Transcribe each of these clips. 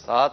7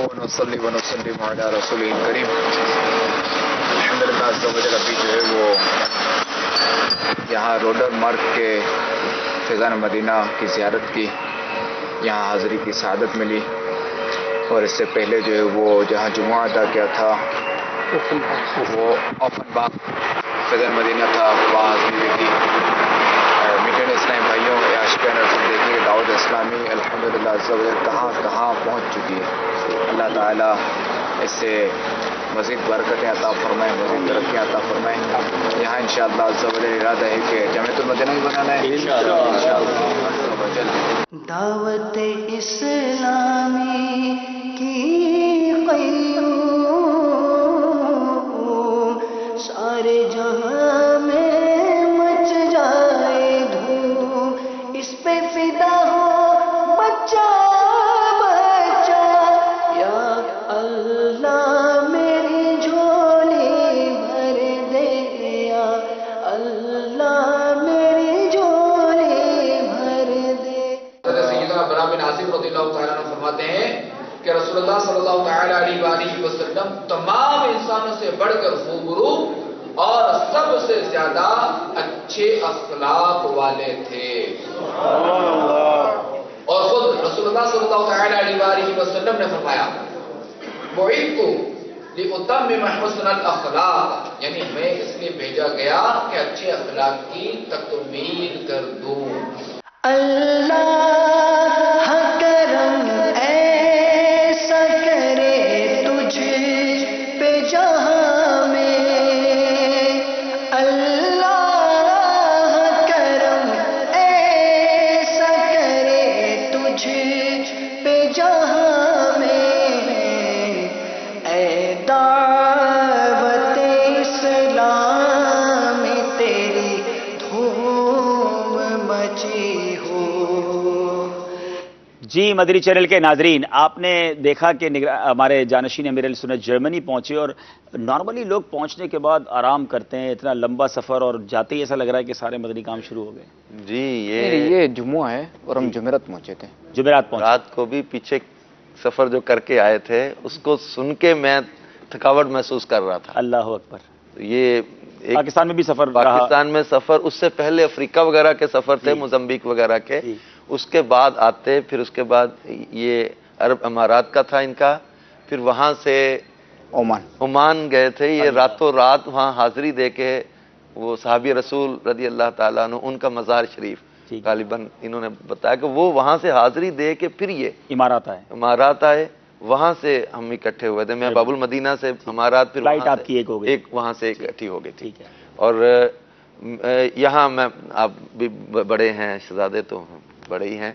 ونصلی ونسلم علی رسول کریم. الحمدللہ عز و جل ابھی جو ہے وہ یہاں روڈر مارک کے فیضان مدینہ کی زیارت کی, یہاں حاضری کی سعادت ملی, اور اس سے پہلے جو ہے وہ جہاں جمعہ ادا کیا تھا وہ اوپن باغ فیضان مدینہ تھا, وہاں حاضری کی. میٹھے اسلام بھائیوں عاشقان رسول دیکھیے کہ دعوت اسلامی الحمدللہ عز و جل کہاں کہاں پہنچ چکی ہے. اللہ تعالیٰ اس سے مزید برکتیں عطا فرمائیں, مزید ترقیاں عطا فرمائیں. یہاں انشاءاللہ عز و جل ارادہ ہے کہ جامعۃ المدینہ بھی بنانا ہے انشاءاللہ عز و جل. دعوت اسلامی کی قیوم سارے جہاں میں مچ جائے دھوم, اس پہ فدا ہو بچہ بچہ. یا اللہ میری جھولی بھر دے, یا اللہ میری جھولی بھر دے. حضرت سیدنا براء بن عازب رضی اللہ تعالیٰ عنہ فرماتے ہیں کہ رسول اللہ صلی اللہ تعالیٰ علیہ وآلہ وسلم تمام انسانوں سے بڑھ کر خوبرو اور سب سے زیادہ اچھے اخلاق والے تھے. اور خود رسول اللہ صلی اللہ تعالیٰ علیہ وآلہ وسلم نے فرمایا بعثت لأتمم حسن الاخلاق, یعنی میں اس لیے بھیجا گیا کہ اچھے اخلاق کی تکمیل کر دوں. اللہ کرم ایسا کرے تجھ پہ جہاں میں, اللہ کرم ایسا کرے تجھ پہ جہاں میں, اے دعوت اسلام تیری دھوم مچی ہو. جی مدری چینل کے ناظرین, آپ نے دیکھا کہ ہمارے جانشین امیر اہل سنت جرمنی پہنچے, اور نارملی لوگ پہنچنے کے بعد آرام کرتے ہیں, اتنا لمبا سفر, اور جاتے ہی ایسا لگ رہا ہے کہ سارے مدنی کام شروع ہو گئے. جی یہ جمعہ ہے اور ہم جمعرات پہنچے تھے. جمعرات پہنچے. رات کو بھی پیچھے سفر جو کر کے آئے تھے اس کو سن کے میں تھکاوٹ محسوس کر رہا تھا. اللہ اکبر. یہ ایک پاکستان میں بھی سفر رہا. پاکستان میں سفر, اس سے پہلے افریقہ وغیرہ کے سفر تھے, موزمبیق وغیرہ کے, اس کے بعد آتے, پھر اس کے بعد یہ عرب امارات کا تھا ان کا, پھر وہاں سے عمان گئے تھے. یہ راتوں رات وہاں حاضری دے کے وہ صحابی رسول رضی اللہ تعالیٰ عنہ ان کا مزار شریف غالباً انہوں نے بتایا کہ وہ وہاں سے حاضری دے کے پھر یہ امارات آئے, وہاں سے ہم اکٹھے ہوئے تھے. میں باب المدینہ سے امارات, پھر ایک وہاں سے اکٹھی ہو گئی تھی. اور یہاں میں, آپ بھی بڑے ہیں, شہزادے تو بڑے ہی ہیں,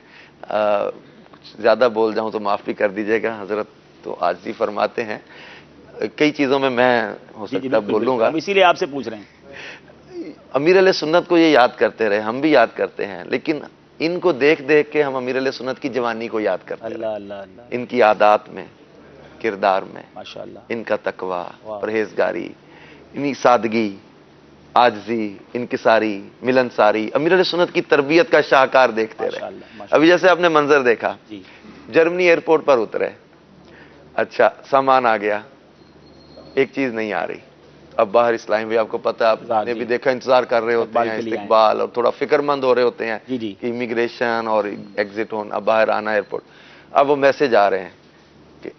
زیادہ بول جاؤں تو معاف بھی کر دیجیے گا, حضرت تو عاجزی فرماتے ہیں. کئی چیزوں میں ہو سکتا بولوں گا, اسی لیے آپ سے پوچھ رہے ہیں. امیر علیہ سنت کو یہ یاد کرتے رہے, ہم بھی یاد کرتے ہیں, لیکن ان کو دیکھ دیکھ کے ہم امیر علیہ سنت کی جوانی کو یاد کرتے ہیں. ان کی عادات میں, کردار میں, ماشاءاللہ, ان کا تقوی, پرہیزگاری, ان کی سادگی, عاجزی, انکساری, ملنساری, امیر علیہ سنت کی تربیت کا شاہکار دیکھتے رہے. ابھی جیسے آپ نے منظر دیکھا, جرمنی ایئرپورٹ پر اترے, اچھا سامان آ گیا, ایک چیز نہیں آ رہی. اب باہر اسلام بھی آپ کو پتہ ہے, آپ نے بھی دیکھا, انتظار کر رہے ہوتے ہیں, استقبال, اور تھوڑا فکر مند ہو رہے ہوتے ہیں کہ امیگریشن اور ایگزٹ ہونا, اب باہر آنا ایئرپورٹ. اب وہ میسج آ رہے ہیں کہ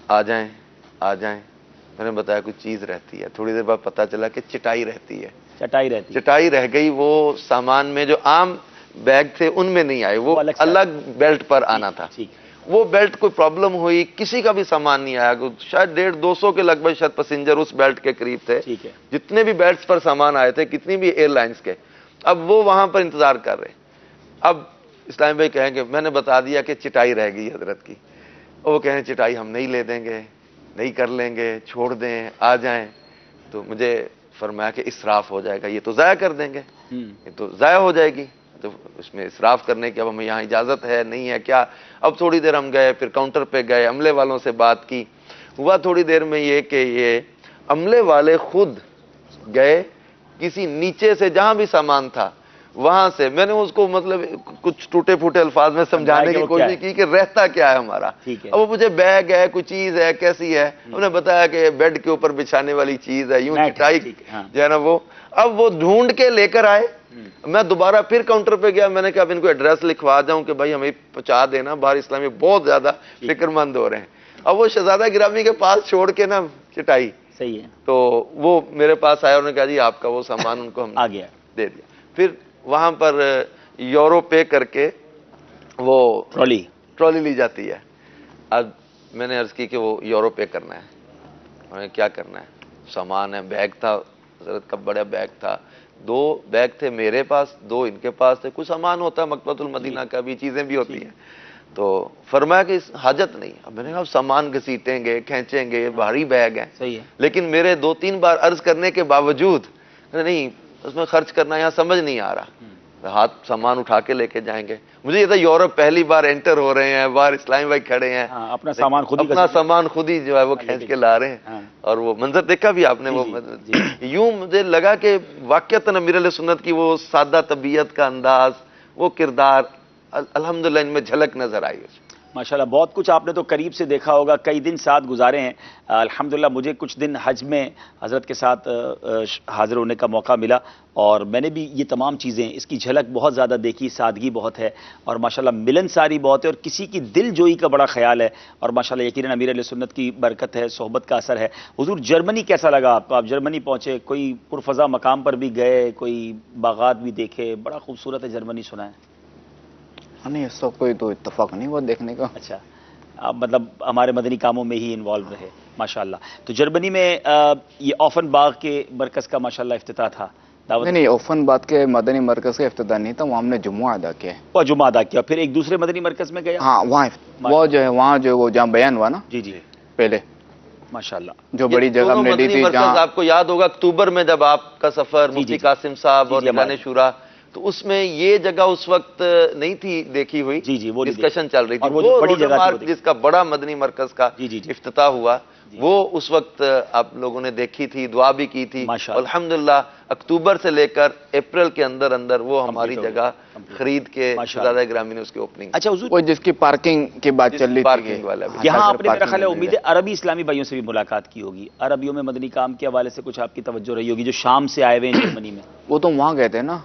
آ جائیں آ جائیں. میں نے بتایا کچھ چیز رہتی ہے. تھوڑی دیر بعد پتہ چلا کہ چٹائی رہتی ہے. چٹائی رہ گئی. وہ سامان میں جو عام بیگ تھے ان میں نہیں آئے, وہ الگ بیلٹ پر آنا تھا. وہ بیلٹ کوئی پرابلم ہوئی, کسی کا بھی سامان نہیں آیا. شاید 150-200 کے لگ بھگ شاید پیسنجر اس بیلٹ کے قریب تھے, جتنے بھی بیلٹس پر سامان آئے تھے, کتنی بھی ایئر لائنز کے. اب وہ وہاں پر انتظار کر رہے. اب اسلام بھائی کہیں گے میں نے بتا دیا کہ چٹائی رہ گئی حضرت کی. وہ کہیں چٹائی ہم نہیں لے دیں گے, نہیں کر لیں گے, چھوڑ دیں, آ جائیں. تو مجھے فرمایا کہ اسراف ہو جائے گا, یہ تو ضائع کر دیں گے, یہ تو ضائع ہو جائے گی. تو اس میں اسراف کرنے کی اب ہمیں یہاں اجازت ہے نہیں ہے کیا. اب تھوڑی دیر ہم گئے, پھر کاؤنٹر پہ گئے, عملے والوں سے بات کی. ہوا تھوڑی دیر میں یہ کہ یہ عملے والے خود گئے, کسی نیچے سے جہاں بھی سامان تھا وہاں سے میں نے اس کو مطلب کچھ ٹوٹے پھوٹے الفاظ میں سمجھانے کی کوشش کی کہ رہتا کیا ہے ہمارا. اب وہ مجھے بیگ ہے، کوئی چیز ہے، کیسی ہے، انہوں نے بتایا کہ بیڈ کے اوپر بچھانے والی چیز ہے، یوں چٹائی جو ہے نا وہ. اب وہ ڈھونڈ کے لے کر آئے. میں دوبارہ پھر کاؤنٹر پہ گیا، میں نے کہا اب ان کو ایڈریس لکھوا جاؤں کہ بھائی ہمیں پہنچا دینا، باہر اسلامی بہت زیادہ فکر مند ہو رہے ہیں. اب وہ شہزادہ گرامی کے پاس چھوڑ کے نا چٹائی، صحیح ہے، تو وہ میرے پاس آیا، انہوں نے کہا جی آپ کا وہ سامان ان کو ہم دے دیا. پھر وہاں پر یورو پے کر کے وہ ٹرالی لی جاتی ہے. اب میں نے عرض کی کہ وہ یورو پے کرنا ہے. انہوں نے کیا کرنا ہے؟ سامان ہے، بیگ تھا، حضرت کا بڑا بیگ تھا، 2 بیگ تھے میرے پاس، 2 ان کے پاس تھے. کچھ سامان ہوتا ہے مکتبۃ المدینہ کا بھی، چیزیں بھی ہوتی ہیں. تو فرمایا کہ اس حاجت نہیں. اب میں نے کہا سامان گھسیٹیں گے، کھینچیں گے، بھاری بیگ ہے. لیکن میرے 2-3 بار عرض کرنے کے باوجود نہیں، اس میں خرچ کرنا یہاں سمجھ نہیں آ رہا. ہاتھ سامان اٹھا کے لے کے جائیں گے. مجھے یہ تھا یورپ پہلی بار انٹر ہو رہے ہیں، باہر اسلامی بھائی کھڑے ہیں، اپنا سامان خود ہی جو ہے وہ کھینچ کے لا رہے ہیں. اور وہ منظر دیکھا بھی آپ نے. وہ یوں مجھے لگا کہ واقعتاً امیر علیہ سنت کی وہ سادہ طبیعت کا انداز، وہ کردار الحمدللہ ان میں جھلک نظر آئی. ماشاءاللہ بہت کچھ آپ نے تو قریب سے دیکھا ہوگا، کئی دن ساتھ گزارے ہیں. الحمدللہ مجھے کچھ دن حج میں حضرت کے ساتھ حاضر ہونے کا موقع ملا، اور میں نے بھی یہ تمام چیزیں، اس کی جھلک بہت زیادہ دیکھی. سادگی بہت ہے، اور ماشاءاللہ ملن ساری بہت ہے، اور کسی کی دل جوئی کا بڑا خیال ہے. اور ماشاءاللہ یقیناً امیر علیہ سنت کی برکت ہے، صحبت کا اثر ہے. حضور جرمنی کیسا لگا آپ کو؟ آپ جرمنی پہنچے، کوئی پرفضا مقام پر بھی گئے، کوئی باغات بھی دیکھے، بڑا خوبصورت ہے جرمنی سنا ہے. نہیں، اس وقت کوئی تو اتفاق نہیں ہوا دیکھنے کا. اچھا، آپ مطلب ہمارے مدنی کاموں میں ہی انوالو رہے ماشاءاللہ. تو جرمنی میں یہ اوفن باغ کے مرکز کا ماشاءاللہ افتتاح تھا. نہیں، اوفن باغ کے مدنی مرکز کا افتتاح نہیں تھا، وہاں ہم نے جمعہ ادا کیا. وہ جمعہ ادا کیا، پھر ایک دوسرے مدنی مرکز میں گیا. ہاں، وہ جو ہے وہاں جو وہ جہاں بیان ہوا نا، جی پہلے ماشاءاللہ جو بڑی جگہ ملی تھی، جہاں آپ کو یاد ہوگا اکتوبر میں جب آپ کا سفر مفتی قاسم صاحب اور دیوان شورا، تو اس میں یہ جگہ اس وقت نہیں تھی دیکھی ہوئی. وہ ڈسکشن چل رہی تھی. وہ روڈ مارک جس کا بڑا مدنی مرکز کا افتتاح ہوا، وہ اس وقت آپ لوگوں نے دیکھی تھی، دعا بھی کی تھی. الحمدللہ اکتوبر سے لے کر اپریل کے اندر اندر وہ ہماری جگہ خرید کے شہزادہ گرامی نے اس کی اوپننگ. اچھا حضور، وہ جس کی پارکنگ کی بات چل رہی پارکنگ والا یہاں آپ نے میرا خیال ہے امید ہے عربی اسلامی بھائیوں سے بھی ملاقات کی ہوگی. عربیوں میں مدنی کام کے حوالے سے کچھ آپ کی توجہ رہی ہوگی جو شام سے آئے ہوئے ہیں جرمنی میں. وہ تو وہاں گئے تھے نا.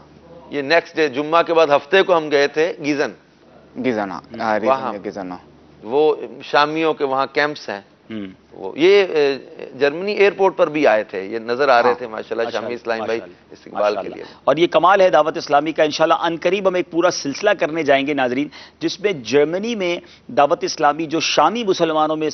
یہ نیکسٹ ڈے جمعہ کے بعد ہفتے کو ہم گئے تھے گیزن. وہ شامیوں کے وہاں کیمپس ہیں. یہ جرمنی ایئرپورٹ پر بھی آئے تھے، یہ نظر آ رہے تھے ماشاءاللہ شامی اسلامی بھائی استقبال کے لیے. اور یہ کمال ہے دعوت اسلامی کا. انشاءاللہ ان قریب ہم ایک پورا سلسلہ کرنے جائیں گے ناظرین، جس میں جرمنی میں دعوت اسلامی جو شامی مسلمانوں میں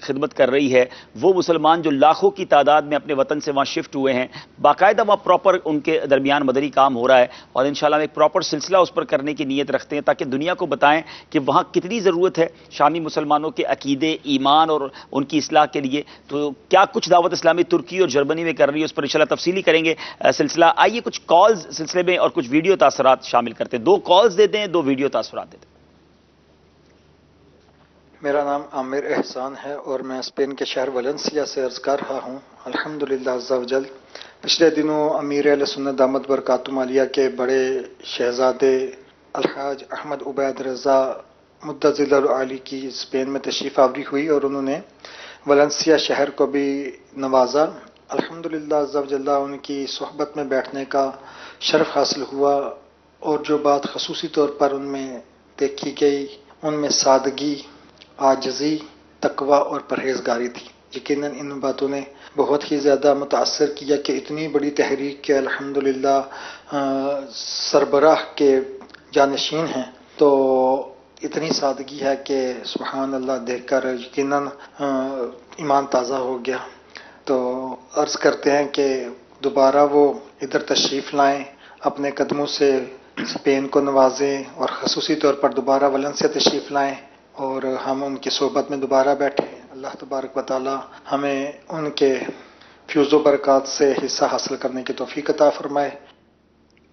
خدمت کر رہی ہے، وہ مسلمان جو لاکھوں کی تعداد میں اپنے وطن سے وہاں شفٹ ہوئے ہیں، باقاعدہ وہاں پراپر ان کے درمیان مدنی کام ہو رہا ہے. اور انشاءاللہ ہم ایک پراپر سلسلہ اس پر کرنے کی نیت رکھتے ہیں تاکہ دنیا کو بتائیں کہ وہاں کتنی ضرورت ہے شامی مسلمانوں کے عقیدے، ایمان اور ان کی اصلاح کے لیے. تو کیا کچھ دعوت اسلامی ترکی اور جرمنی میں کر رہی ہے، اس پر انشاءاللہ تفصیلی کریں گے سلسلہ. آئیے کچھ کالز سلسلے میں اور کچھ ویڈیو تاثرات شامل کرتے ہیں. 2 کالز دیتے ہیں، 2 ویڈیو تاثرات دیتے ہیں. میرا نام عامر احسان ہے اور میں اسپین کے شہر ویلنسیا سے عرض کر رہا ہوں. الحمدللہ عز و جل پچھلے دنوں امیر اہل سنت دامت برکاتہم عالیہ کے بڑے شہزادے الحاج احمد عبید رضا مدظل العالی کی اسپین میں تشریف آوری ہوئی اور انہوں نے ویلنسیا شہر کو بھی نوازا. الحمدللہ عز و جل ان کی صحبت میں بیٹھنے کا شرف حاصل ہوا، اور جو بات خصوصی طور پر ان میں دیکھی گئی ان میں سادگی، عاجزی، تقوی اور پرہیزگاری تھی. یقیناً ان باتوں نے بہت ہی زیادہ متاثر کیا کہ اتنی بڑی تحریک کے الحمدللہ سربراہ کے جانشین ہیں، تو اتنی سادگی ہے کہ سبحان اللہ دیکھ کر یقیناً ایمان تازہ ہو گیا. تو عرض کرتے ہیں کہ دوبارہ وہ ادھر تشریف لائیں، اپنے قدموں سے اسپین کو نوازیں، اور خصوصی طور پر دوبارہ ویلنسیا تشریف لائیں اور ہم ان کی صحبت میں دوبارہ بیٹھیں. اللہ تبارک و تعالی ہمیں ان کے فیوز و برکات سے حصہ حاصل کرنے کی توفیق عطا فرمائے.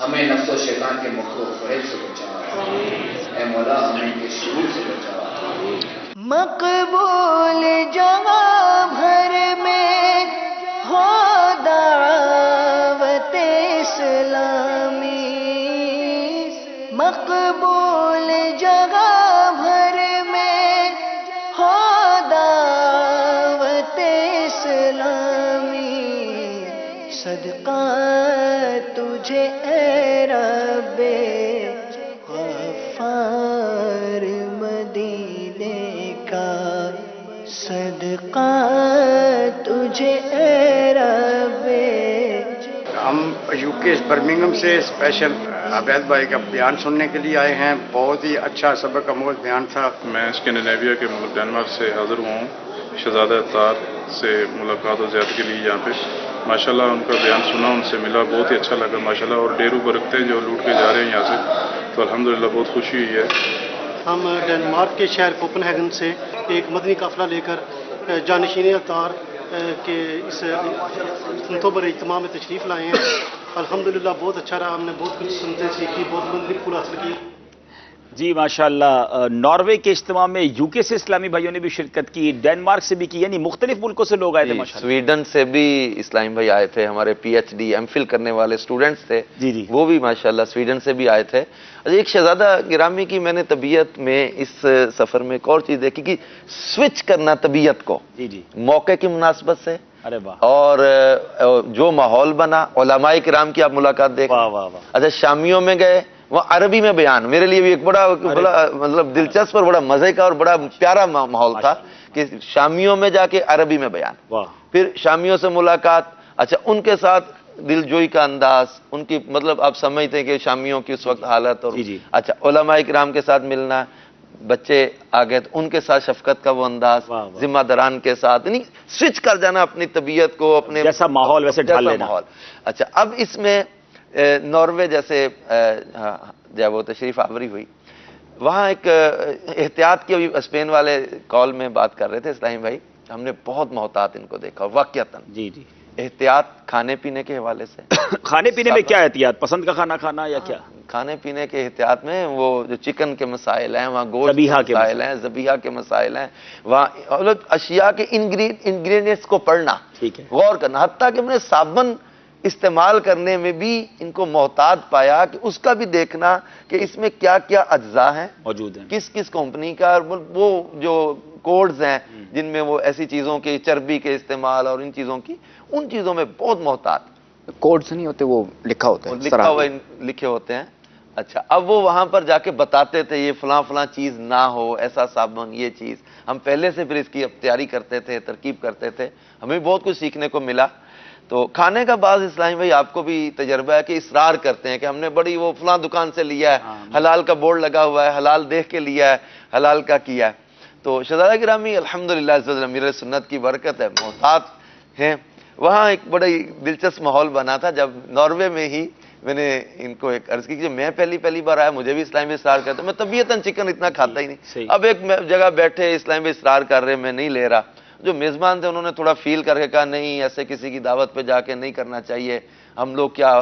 ہمیں نفس و شیطان کے مکر و فریب سے بچا، اے مولا ہمیں ان کے شرور سے بچا۔ مقبول جگہ بھر میں ہو دعوت اسلامی، مقبول جگہ بھر میں ہو دعوت اسلامی، صدقہ تجھے اے رب غفار مدینے کا، صدقہ تجھے اے رب۔ ہم یو کے برمنگھم سے اسپیشل عبید بھائی کا بیان سننے کے لیے آئے ہیں، بہت ہی اچھا سبق آموز بیان تھا۔ میں اسکینڈینیویا کے ملک ڈنمارک سے حاضر ہوا ہوں، شہزادہ اطہار سے ملاقات اور زیارت کے لیے یہاں پہ۔ ماشاءاللہ ان کا بیان سنا، ان سے ملا، بہت ہی اچھا لگا ماشاءاللہ، اور ڈیرو برکتے جو لوٹ کے جا رہے ہیں یہاں سے، تو الحمدللہ بہت خوشی ہوئی ہے۔ ہم ڈنمارک کے شہر کوپن ہیگن سے ایک مدنی قافلہ لے کر جانشین اطہار کے اس سنتوں پر اجتماع میں تشریف لائے ہیں۔ الحمدللہ بہت اچھا رہا، ہم نے بہت کچھ سنتے سیکھی، بہت مدنی پھول حاصل کی۔ جی ماشاءاللہ، ناروے کے اجتماع میں یو کے سے اسلامی بھائیوں نے بھی شرکت کی، ڈنمارک سے بھی کی، یعنی مختلف ملکوں سے لوگ آئے تھے ماشاءاللہ۔ سویڈن سے بھی اسلام بھائی آئے تھے، ہمارے P H D M Phil کرنے والے اسٹوڈنٹس تھے، وہ بھی ماشاءاللہ سویڈن سے بھی آئے تھے۔ ایک شہزادہ گرامی کی میں نے طبیعت میں اس سفر میں ایک اور چیز دیکھی کہ سوئچ کرنا طبیعت کو موقع کی مناسبت سے، اور جو ماحول بنا، علماء کرام کی آپ ملاقات دیکھ، اچھا شامیوں میں گئے، وہ عربی میں بیان، میرے لیے بھی ایک بڑا مطلب دلچسپ اور بڑا مزے کا اور بڑا پیارا ماحول تھا کہ شامیوں میں جا کے عربی میں بیان، پھر شامیوں سے ملاقات، اچھا ان کے ساتھ دل جوئی کا انداز، ان کی مطلب آپ سمجھتے ہیں کہ شامیوں کی اس وقت حالت، اور اچھا علماء کرام کے ساتھ ملنا، بچے آگئے تو ان کے ساتھ شفقت کا وہ انداز، ذمہ داران کے ساتھ، یعنی سوئچ کر جانا اپنی طبیعت کو، اپنے جیسا ماحول ویسے ڈھال لینا۔ اچھا اب اس میں ناروے جیسے جب وہ تشریف آوری ہوئی، وہاں ایک احتیاط کی، ابھی اسپین والے کال میں بات کر رہے تھے اسلامی بھائی، ہم نے بہت محتاط ان کو دیکھا واقعتاً، احتیاط کھانے پینے کے حوالے سے۔ کھانے پینے میں کیا احتیاط؟ پسند کا کھانا کھانا یا کیا؟ کھانے پینے کے احتیاط میں وہ جو چکن کے مسائل ہیں، وہاں گوشت کے مسائل ہیں، ذبیحہ کے مسائل ہیں، وہاں اشیاء کے انگریڈینٹس کو پڑھنا، غور کرنا، حتیٰ کہ ہم نے صابن استعمال کرنے میں بھی ان کو محتاط پایا کہ اس کا بھی دیکھنا کہ اس میں کیا کیا اجزاء ہیں موجود ہیں، کس کس کمپنی کا، وہ جو کوڈز ہیں جن میں وہ ایسی چیزوں کی چربی کے استعمال اور ان چیزوں کی، ان چیزوں میں بہت محتاط۔ کوڈز نہیں ہوتے، وہ لکھا ہوتا ہے، لکھا ہوا لکھے ہوتے ہیں۔ اچھا اب وہ وہاں پر جا کے بتاتے تھے یہ فلاں فلاں چیز نہ ہو، ایسا صابن، یہ چیز، ہم پہلے سے پھر اس کی تیاری کرتے تھے، ترکیب کرتے تھے، ہمیں بہت کچھ سیکھنے کو ملا۔ تو کھانے کا بعض اسلامی بھائی آپ کو بھی تجربہ ہے کہ اصرار کرتے ہیں کہ ہم نے بڑی وہ فلاں دکان سے لیا ہے، حلال کا بورڈ لگا ہوا ہے، حلال دیکھ کے لیا ہے، حلال کا کیا ہے۔ تو شہزادہ گرامی الحمدللہ امیر سنت کی برکت ہے، محتاط ہیں۔ وہاں ایک بڑا دلچسپ ماحول بنا تھا جب ناروے میں ہی میں نے ان کو ایک عرض کی کہ میں پہلی بار آیا، مجھے بھی اسلام اصرار کرتا، میں طبیعتاً چکن اتنا کھاتا ہی نہیں، اب ایک جگہ بیٹھے اسلام اصرار کر رہے، میں نہیں لے رہا، جو میزبان تھے انہوں نے تھوڑا فیل کر کے کہا نہیں ایسے کسی کی دعوت پہ جا کے نہیں کرنا چاہیے، ہم لوگ کیا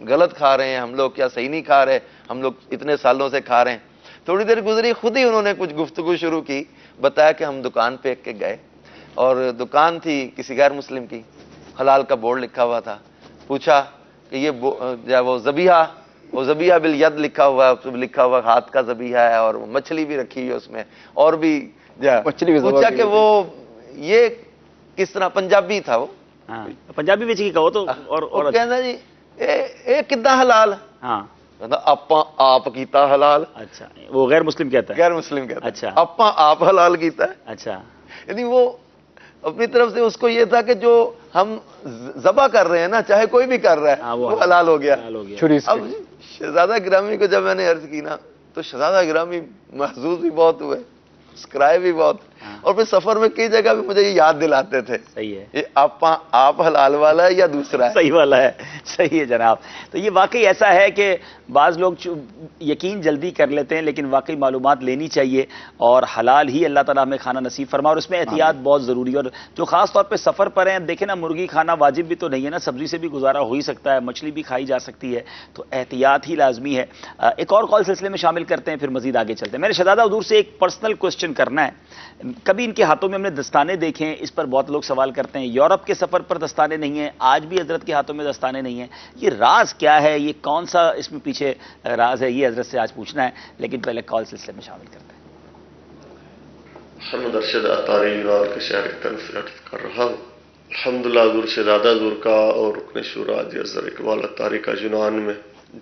غلط کھا رہے ہیں، ہم لوگ کیا صحیح نہیں کھا رہے، ہم لوگ اتنے سالوں سے کھا رہے ہیں۔ تھوڑی دیر گزری، خود ہی انہوں نے کچھ گفتگو شروع کی، بتایا کہ ہم دکان پہ ایک کے گئے اور دکان تھی کسی غیر مسلم کی، حلال کا بورڈ لکھا ہوا تھا، پوچھا کہ یہ وہ ذبیحہ بالید لکھا ہوا ہاتھ کا ذبیحہ ہے، اور مچھلی بھی رکھی ہوئی ہے اس میں، اور بھی پوچھا کہ وہ یہ کس طرح، پنجابی تھا وہ، پنجابی میں کی کہو تو، اور کہنا جی اے کداں حلال، اپاں آپ کیتا حلال۔ اچھا وہ غیر مسلم کہتا ہے، غیر مسلم کہتا ہے، اچھا اپاں آپ حلال کیتا ہے۔ اچھا یعنی وہ اپنی طرف سے اس کو یہ تھا کہ جو ہم ذبح کر رہے ہیں نا، چاہے کوئی بھی کر رہا ہے، وہ حلال ہو گیا۔ اب شہزادہ گرامی کو جب میں نے عرض کی نا، تو شہزادہ گرامی محظوظ بھی بہت ہوئے، مسکرائے بھی بہت، اور پھر سفر میں کئی جگہ بھی مجھے یہ یاد دلاتے تھے. صحیح ہے. یہ آپ حلال والا ہے یا دوسرا ہے؟ صحیح والا ہے. صحیح ہے جناب. تو یہ واقعی ایسا ہے کہ بعض لوگ یقین جلدی کر لیتے ہیں، لیکن واقعی معلومات لینی چاہیے اور حلال ہی اللہ تعالیٰ ہمیں کھانا نصیب فرما، اور اس میں احتیاط بہت ضروری ہے. اور جو خاص طور پہ سفر پر ہیں، دیکھیں نا، مرغی کھانا واجب بھی تو نہیں ہے نا، سبزی سے بھی گزارا ہو ہی سکتا ہے، مچھلی بھی کھائی جا سکتی ہے، تو احتیاط ہی لازمی ہے. ایک اور کال سلسلے میں شامل کرتے ہیں، پھر مزید آگے چلتے ہیں. میں نے شہزادہ حضور سے ایک پرسنل کوسچن کرنا ہے. کبھی ان کے ہاتھوں میں ہم نے دستانے دیکھے ہیں، اس پر بہت لوگ سوال کرتے ہیں. یورپ کے سفر پر دستانے نہیں ہیں، آج بھی حضرت کے ہاتھوں میں دستانے نہیں ہیں. یہ راز کیا ہے؟ یہ کون سا اس میں پیچھے راز ہے؟ یہ حضرت سے آج پوچھنا ہے، لیکن پہلے کال سلسلے میں شامل کرتے ہیں. محمد ارشد اطاری یونان کے شہر کی طرف سے عرض کر رہا ہوں. الحمدللہ حضور شہزادہ حضور کا اور رکن شورا حاجی اظہر اقبال اطاری کا یونان میں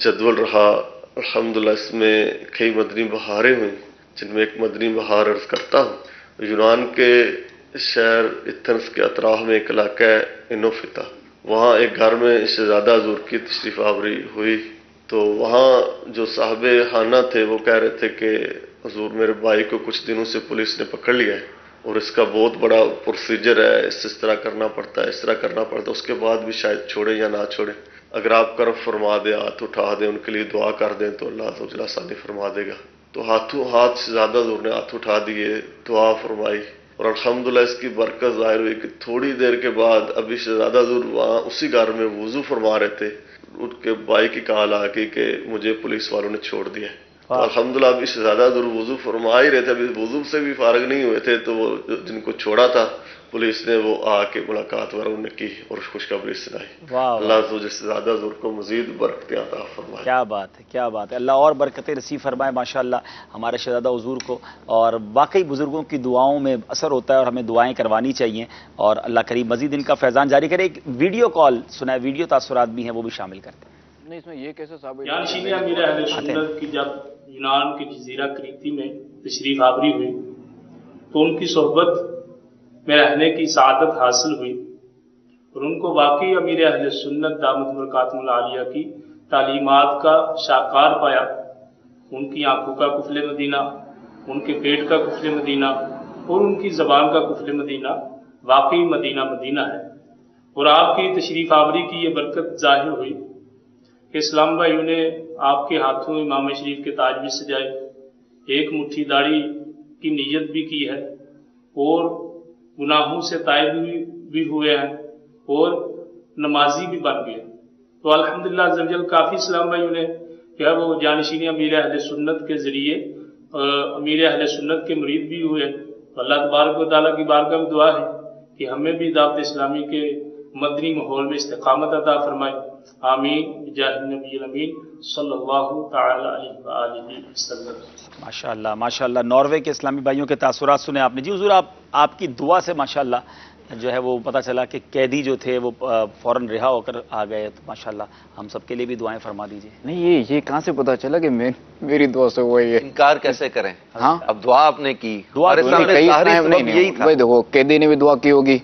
جدول رہا. الحمدللہ اس میں کئی مدنی بہاریں ہوئیں، جن میں ایک مدنی بہار عرض کرتا ہوں. یونان کے شہر ایتھنس کے اطراف میں ایک علاقہ ہے انوفتا، وہاں ایک گھر میں شہزادہ حضور کی تشریف آوری ہوئی. تو وہاں جو صاحب خانہ تھے وہ کہہ رہے تھے کہ حضور میرے بھائی کو کچھ دنوں سے پولیس نے پکڑ لیا ہے اور اس کا بہت بڑا پروسیجر ہے، اس طرح کرنا پڑتا ہے، اس طرح کرنا پڑتا ہے، اس کے بعد بھی شاید چھوڑیں یا نہ چھوڑیں. اگر آپ کرم فرما دیں، ہاتھ اٹھا دیں، ان کے لیے دعا کر دیں تو اللہ عز و جل آسانی فرما دے گا. تو ہاتھ شہزادہ حضور نے ہاتھ اٹھا دیے، دعا فرمائی، اور الحمدللہ اس کی برکت ظاہر ہوئی کہ تھوڑی دیر کے بعد ابھی شہزادہ حضور وہاں اسی گھر میں وضو فرما رہے تھے، ان کے بھائی کی کال آ گئی کہ مجھے پولیس والوں نے چھوڑ دیا. تو الحمدللہ ابھی شہزادہ حضور وضو فرما ہی رہے تھے، ابھی وضو سے بھی فارغ نہیں ہوئے تھے، تو وہ جن کو چھوڑا تھا پولیس نے، وہ آ کے ملاقات وغیرہ نے کی اور خوشخبری سنائی. اللہ عز و جل شہزادہ حضور کو مزید برکتیں عطا فرمائے. کیا بات ہے، کیا بات ہے. اللہ اور برکتیں نصیب فرمائے ماشاءاللہ ہمارے شہزادہ حضور کو. اور واقعی بزرگوں کی دعاؤں میں اثر ہوتا ہے اور ہمیں دعائیں کروانی چاہیے، اور اللہ کریم مزید ان کا فیضان جاری کرے. ایک ویڈیو کال سنائے، ویڈیو تاثرات بھی ہیں، وہ بھی شامل کرتے ہیں. نہیں اس میں یہ کیسے ثابت جانشین امیر اہل سنت کی جب یونان کے جزیرہ کریتی میں تشریف آوری ہوئی تو ان کی صحبت میں رہنے کی سعادت حاصل ہوئی، اور ان کو واقعی امیر اہل سنت دامت برکاتہم العالیہ کی تعلیمات کا شاہکار پایا. ان کی آنکھوں کا کفل مدینہ، ان کے پیٹ کا کفل مدینہ اور ان کی زبان کا کفل مدینہ واقعی مدینہ مدینہ ہے. اور آپ کی تشریف آوری کی یہ برکت ظاہر ہوئی کہ اسلام بھائیوں نے آپ کے ہاتھوں امام شریف کے تاج بھی سجائے، ایک مٹھی داڑھی کی نیت بھی کی ہے، اور گناہوں سے تائب بھی ہوئے ہیں اور نمازی بھی بن گئے. تو الحمدللہ عز و جل کافی اسلام بھائیوں نے کیا وہ جانشین امیر اہل سنت کے ذریعے امیر اہل سنت کے مرید بھی ہوئے. تو اللہ تبارک و تعالیٰ کی بارگاہ میں دعا ہے کہ ہمیں بھی دعوت اسلامی کے مدنی ماحول میں استقامت عطا فرمائے. آمین بجاہ النبی الامین صلی اللہ تعالی علیہ وآلہ وسلم. ماشاءاللہ ماشاءاللہ. ناروے کے اسلامی بھائیوں کے تاثرات سنے آپ نے. جی حضور، آپ کی دعا سے ماشاءاللہ جو ہے وہ پتہ چلا کہ قیدی جو تھے وہ فوراً رہا ہو کر آ گئے. تو ماشاءاللہ ہم سب کے لیے بھی دعائیں فرما دیجیے. نہیں یہ کہاں سے پتہ چلا کہ میری دعا سے ہوا ہے؟ انکار کیسے کریں؟ ہاں اب دعا آپ نے کی، دعا یہی تھا. دیکھو قیدی نے بھی دعا کی ہوگی،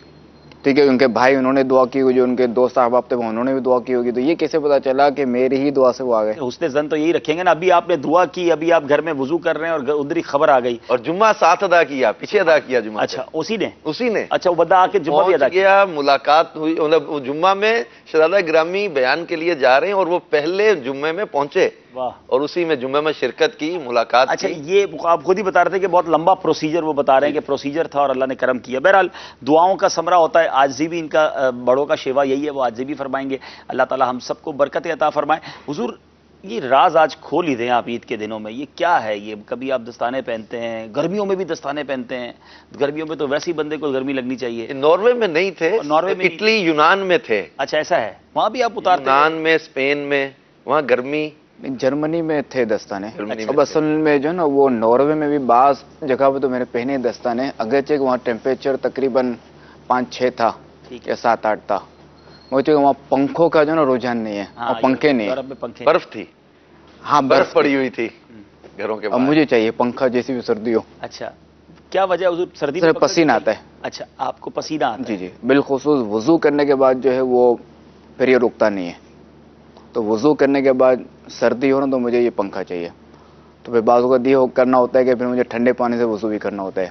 ٹھیک ہے، ان کے بھائی انہوں نے دعا کی ہوگی، جو ان کے دوست احباب تھے انہوں نے بھی دعا کی ہوگی. تو یہ کیسے پتا چلا کہ میری ہی دعا سے وہ آ گئے؟ حسن ظن تو یہی رکھیں گے نا. ابھی آپ نے دعا کی، ابھی آپ گھر میں وضو کر رہے ہیں اور ادھر ہی خبر آ گئی. اور جمعہ ساتھ ادا کیا، پیچھے ادا کیا جمعہ. اچھا اسی نے اچھا وہ بندہ آ کے جمعہ بھی ادا کیا. ملاقات ہوئی، مطلب جمعہ میں شہزادہ گرامی بیان کے لیے جا رہے ہیں اور وہ پہلے جمعے میں پہنچے اور اسی میں جمعے میں شرکت کی، ملاقات. اچھا یہ آپ خود ہی بتا رہے تھے کہ بہت لمبا پروسیجر وہ بتا رہے ہیں کہ پروسیجر تھا اور اللہ نے کرم کیا. بہرحال دعاؤں کا ثمرہ ہوتا ہے. عاجزی بھی ان کا بڑوں کا شیوا یہی ہے، وہ عاجزی بھی فرمائیں گے. اللہ تعالی ہم سب کو برکت عطا فرمائے. حضور یہ راز آج کھول ہی دیں آپ عید کے دنوں میں، یہ کیا ہے؟ یہ کبھی آپ دستانے پہنتے ہیں، گرمیوں میں بھی دستانے پہنتے ہیں. گرمیوں میں تو ویسے ہی بندے کو گرمی لگنی چاہیے. ناروے میں نہیں تھے، ناروے میں، اٹلی یونان میں تھے. اچھا ایسا ہے، وہاں بھی آپ اتارتے ہیں؟ یونان میں، اسپین میں، وہاں گرمی. جرمنی میں تھے دستانے. اب اصل میں جو ہے نا وہ ناروے میں بھی بعض جگہ پہ تو میں نے پہنے دستانے، اگرچہ وہاں ٹیمپریچر تقریباً 5-6 تھا یا 7-8 تھا. وہاں پنکھوں کا جو ہے نا رجحان نہیں ہے، اور پنکھے نہیں ہیں. برف تھی. ہاں برف پڑی ہوئی تھی گھروں کے. اب مجھے چاہیے پنکھا جیسی بھی سردی ہو. اچھا کیا وجہ حضور؟ سردی میں پسینہ آتا ہے. اچھا آپ کو پسینہ آتا ہے؟ جی بالخصوص وضو کرنے کے بعد جو ہے وہ پھر یہ رکتا نہیں ہے. تو وضو کرنے کے بعد سردی ہو نا تو مجھے یہ پنکھا چاہیے. تو پھر بعض اوقات یہ کرنا ہوتا ہے کہ پھر مجھے ٹھنڈے پانی سے وضو بھی کرنا ہوتا ہے.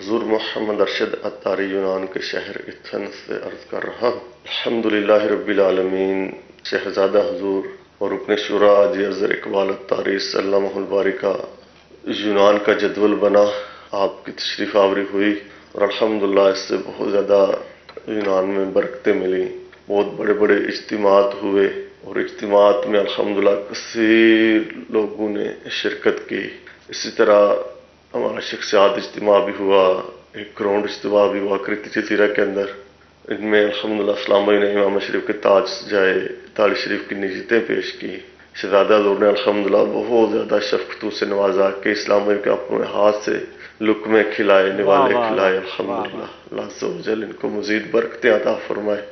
حضور محمد ارشد عطاری یونان کے شہر ایتھنز سے عرض کر رہا ہوں۔ الحمدللہ رب العالمین۔ شہزادہ حضور اور رکن شورا حاجی اظہر اقبال عطاری سلمہ الباری کا یونان کا جدول بنا، آپ کی تشریف آوری ہوئی اور الحمدللہ اس سے بہت زیادہ یونان میں برکتیں ملی، بہت بڑے بڑے اجتماعات ہوئے اور اجتماعات میں الحمدللہ کثیر لوگوں نے شرکت کی۔ اسی طرح ہمارا شخصیات اجتماع بھی ہوا، ایک گراؤنڈ اجتماع بھی ہوا کریتی جزیرہ کے اندر۔ ان میں الحمدللہ اسلام بھائی نے امام شریف کے تاج سجائے، تاج شریف کی نجتیں پیش کی۔ شہزادہ حضور نے الحمدللہ بہت زیادہ شفقتوں سے نوازا کہ اسلام بھائی کے اپنے ہاتھ سے لقمے کھلائے، نوالے کھلائے۔ الحمدللہ اللہ عز و جل ان کو مزید برکتیں عطا فرمائے۔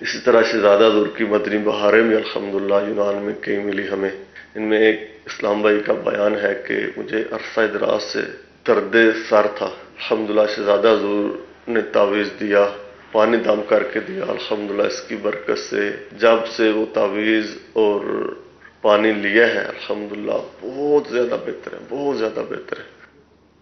اسی طرح شہزادہ حضور کی مدنی بہاریں بھی الحمدللہ یونان میں کئی ملی ہمیں۔ ان میں ایک اسلام بھائی کا بیان ہے کہ مجھے عرصہ دراز سے درد سر تھا، الحمدللہ شہزادہ حضور نے تعویذ دیا، پانی دم کر کے دیا، الحمدللہ اس کی برکت سے جب سے وہ تعویذ اور پانی لیا ہے الحمدللہ بہت زیادہ بہتر ہے، بہت زیادہ بہتر ہے۔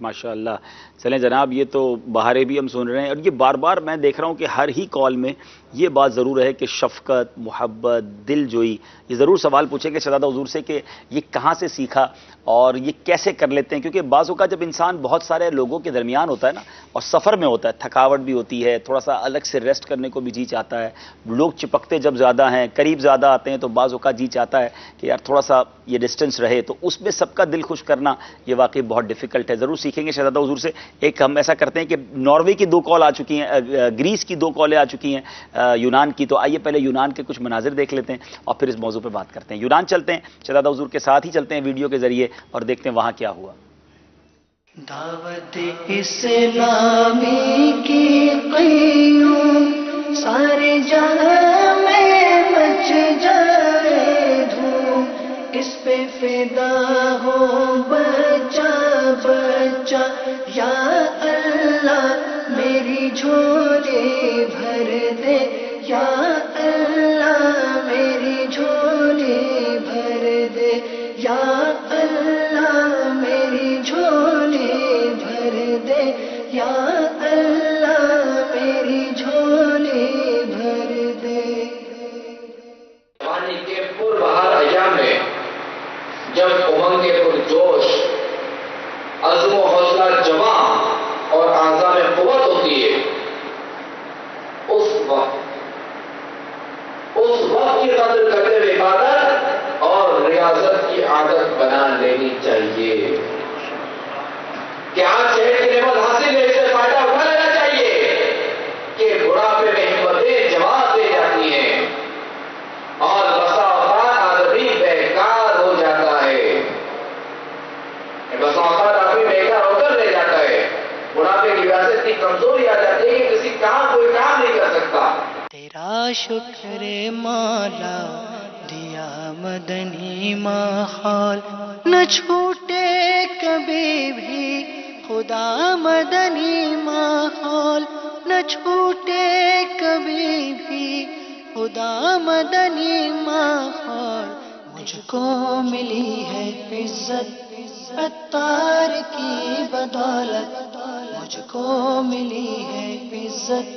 ماشاءاللہ۔ چلیں جناب، یہ تو بہاریں بھی ہم سن رہے ہیں، اور یہ بار بار میں دیکھ رہا ہوں کہ ہر ہی کال میں یہ بات ضرور ہے کہ شفقت، محبت، دل جوئی۔ یہ ضرور سوال پوچھیں گے شہزادہ حضور سے کہ یہ کہاں سے سیکھا اور یہ کیسے کر لیتے ہیں، کیونکہ بعض اوقات جب انسان بہت سارے لوگوں کے درمیان ہوتا ہے نا، اور سفر میں ہوتا ہے، تھکاوٹ بھی ہوتی ہے، تھوڑا سا الگ سے ریسٹ کرنے کو بھی جی چاہتا ہے، لوگ چپکتے جب زیادہ ہیں، قریب زیادہ آتے ہیں، تو بعض اوقات جی چاہتا ہے کہ یار تھوڑا سا یہ ڈسٹنس رہے، تو اس میں سب کا دل خوش کرنا یہ واقعی بہت ڈیفیکلٹ ہے۔ ضرور سیکھیں گے شہزادہ حضور سے۔ ایک ہم ایسا کرتے ہیں کہ ناروے کی 2 کال آ چکی ہیں، گریس کی 2 کالیں آ چکی ہیں، یونان کی، تو آئیے پہلے یونان کے کچھ مناظر دیکھ لیتے ہیں اور پھر اس موضوع پہ بات کرتے ہیں۔ یونان چلتے ہیں، شہزادہ حضور کے ساتھ ہی چلتے ہیں ویڈیو کے ذریعے اور دیکھتے ہیں وہاں کیا ہوا۔ دعوت اسلامی کی قیوم سارے جہاں میں مچ جائے دھوم، اس پہ فدا ہو بچہ بچہ، یا اللہ میری جھولی بھر دے، یا اللہ میری جھولی بھر دے، یا اللہ میری جھولی بھر دے، یا اللہ میری جھولی بھر دے۔ جوانی کے پربہار ایام میں جب امنگ کے پرجوش، عزم و حوصلہ جواں اور اعضاء میں قوت ہوتی ہے، اس وقت کی قدر کرتے ہوئے عبادت اور ریاضت کی عادت بنا لینی چاہیے کہ آج شہر کی نعمت حاصل ہے، اس سے فائدہ اٹھا لینا چاہیے کہ بڑھاپے میں ہمتیں جوان دے جاتی ہیں اور بسا اوقات آدمی بیکار ہو جاتا ہے، بسا اوقات آدمی بیکار ہو کر رہ جاتا ہے، بڑھاپے کی وجہ سے اتنی کمزوری آ جاتی ہے کہ کسی کام کوئی کام نہیں کر سکتا۔ تیرا شکر مولا دیا مدنی ماحول، نہ چھوٹے کبھی بھی خدا مدنی ماحول، نہ چھوٹے کبھی بھی خدا مدنی ماحول، مجھ کو ملی ہے عزت عطار کی بدولت، مجھ کو ملی ہے عزت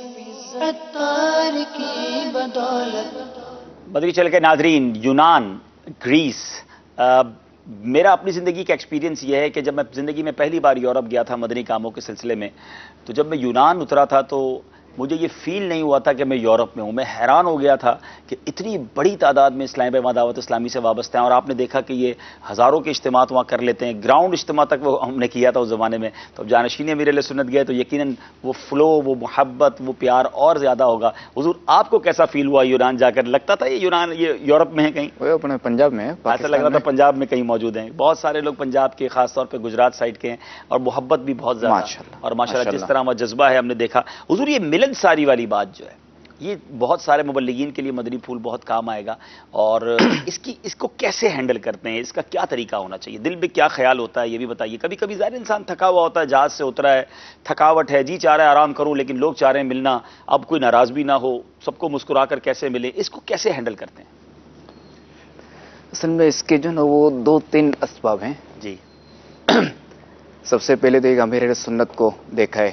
عطار کی بدولت۔ بدری چل کے ناظرین، یونان، گریس، میرا اپنی زندگی کا ایکسپیرینس یہ ہے کہ جب میں زندگی میں پہلی بار یورپ گیا تھا مدنی کاموں کے سلسلے میں، تو جب میں یونان اترا تھا تو مجھے یہ فیل نہیں ہوا تھا کہ میں یورپ میں ہوں۔ میں حیران ہو گیا تھا کہ اتنی بڑی تعداد میں اسلامی بھائی وہاں دعوت اسلامی سے وابستہ ہیں، اور آپ نے دیکھا کہ یہ ہزاروں کے اجتماعات وہاں کر لیتے ہیں، گراؤنڈ اجتماع تک وہ ہم نے کیا تھا اس زمانے میں۔ تو اب جانشین امیر اہل سنت گئے تو یقیناً وہ فلو، وہ محبت، وہ پیار اور زیادہ ہوگا۔ حضور آپ کو کیسا فیل ہوا یونان جا کر؟ لگتا تھا یہ یونان یہ یورپ میں ہے کہیں؟ وہ اپنے پنجاب میں ہے، ایسا لگ رہا تھا پنجاب میں کہیں موجود ہیں۔ بہت سارے لوگ پنجاب کے، خاص طور پہ گجرات سائڈ کے ہیں، اور محبت بھی بہت زیادہ، اور ماشاءاللہ جس طرح وہ جذبہ ہے ہم نے دیکھا۔ حضور یہ ملن ساری والی بات جو ہے، یہ بہت سارے مبلغین کے لیے مدنی پھول بہت کام آئے گا، اور اس کو کیسے ہینڈل کرتے ہیں؟ اس کا کیا طریقہ ہونا چاہیے؟ دل میں کیا خیال ہوتا ہے یہ بھی بتائیے۔ کبھی کبھی ظاہر انسان تھکا ہوا ہوتا ہے، جہاز سے اترا ہے، تھکاوٹ ہے، جی چاہ رہا ہے آرام کروں، لیکن لوگ چاہ رہے ہیں ملنا، اب کوئی ناراض بھی نہ ہو، سب کو مسکرا کر کیسے ملے، اس کو کیسے ہینڈل کرتے ہیں؟ اصل میں اس کے جو نا وہ 2-3 اسباب ہیں جی۔ سب سے پہلے تو ایک امیر اہل سنت کو دیکھا ہے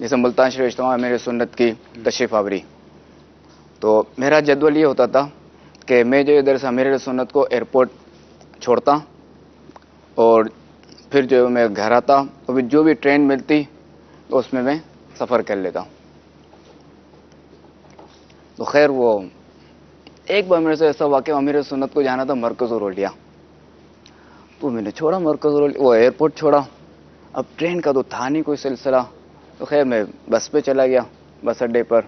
جیسے ملتان شریف اجتماع امیر سنت کی تشریف آوری، تو میرا جدول یہ ہوتا تھا کہ میں جو ادھر سے امیر سنت کو ایئرپورٹ چھوڑتا اور پھر جو میں گھر آتا تو جو بھی ٹرین ملتی تو اس میں سفر کر لیتا. تو خیر وہ ایک بار میرے سے ایسا واقعہ، امیر سنت کو جانا تھا مرکز رولیا، تو میں نے چھوڑا مرکز رولیا، وہ ایئرپورٹ چھوڑا. اب ٹرین کا تو تھا نہیں کوئی سلسلہ، تو خیر میں بس پہ چلا گیا، بس اڈے پر.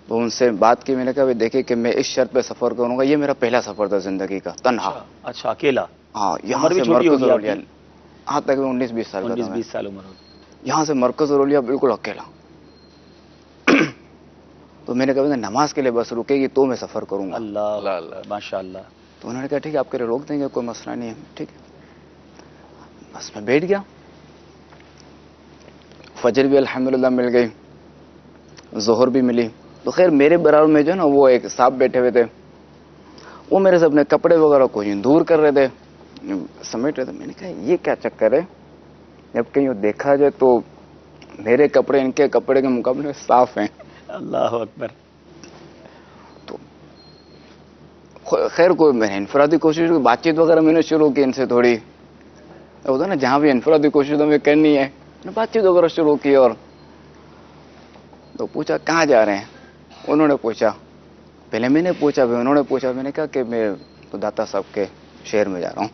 تو ان سے بات کی، میں نے کہا دیکھیں کہ میں اس شرط پہ سفر کروں گا، یہ میرا پہلا سفر تھا زندگی کا، تنہا. اچھا اکیلا؟ ہاں، یہاں سے مرکز رولیا، ہاں تک 19-20 سال کا تھا. 19-20 سال عمر ہوگی. یہاں سے مرکز رولیا بالکل اکیلا. تو میں نے کہا نماز کے لیے بس رکے گی تو میں سفر کروں گا. اللہ ماشاء اللہ. تو انہوں نے کہا ٹھیک ہے آپ کے لیے روک دیں گے، کوئی مسئلہ نہیں ہے. ٹھیک ہے، بس میں بیٹھ گیا. فجر بھی الحمدللہ مل گئی، ظہر بھی ملی. تو خیر میرے برابر میں جو ہے نا وہ ایک صاحب بیٹھے ہوئے تھے، وہ میرے سے اپنے کپڑے وغیرہ کو دور کر رہے تھے، سمیٹ رہے تھے. میں نے کہا یہ کیا چکر ہے، جب کہیں دیکھا جائے تو میرے کپڑے ان کے کپڑے کے مقابلے میں صاف ہیں. اللہ اکبر. تو خیر کوئی میں نے انفرادی کوشش کی، بات چیت وغیرہ میں نے شروع کی ان سے تھوڑی، ہوتا نا جہاں بھی انفرادی کوشش ہمیں کرنی ہے، بات چیت وغیرہ شروع کی. اور تو پوچھا کہاں جا رہے ہیں، انہوں نے پوچھا، پہلے میں نے پوچھا پھر انہوں نے پوچھا. میں نے کہا کہ میں تو داتا صاحب کے شہر میں جا رہا ہوں.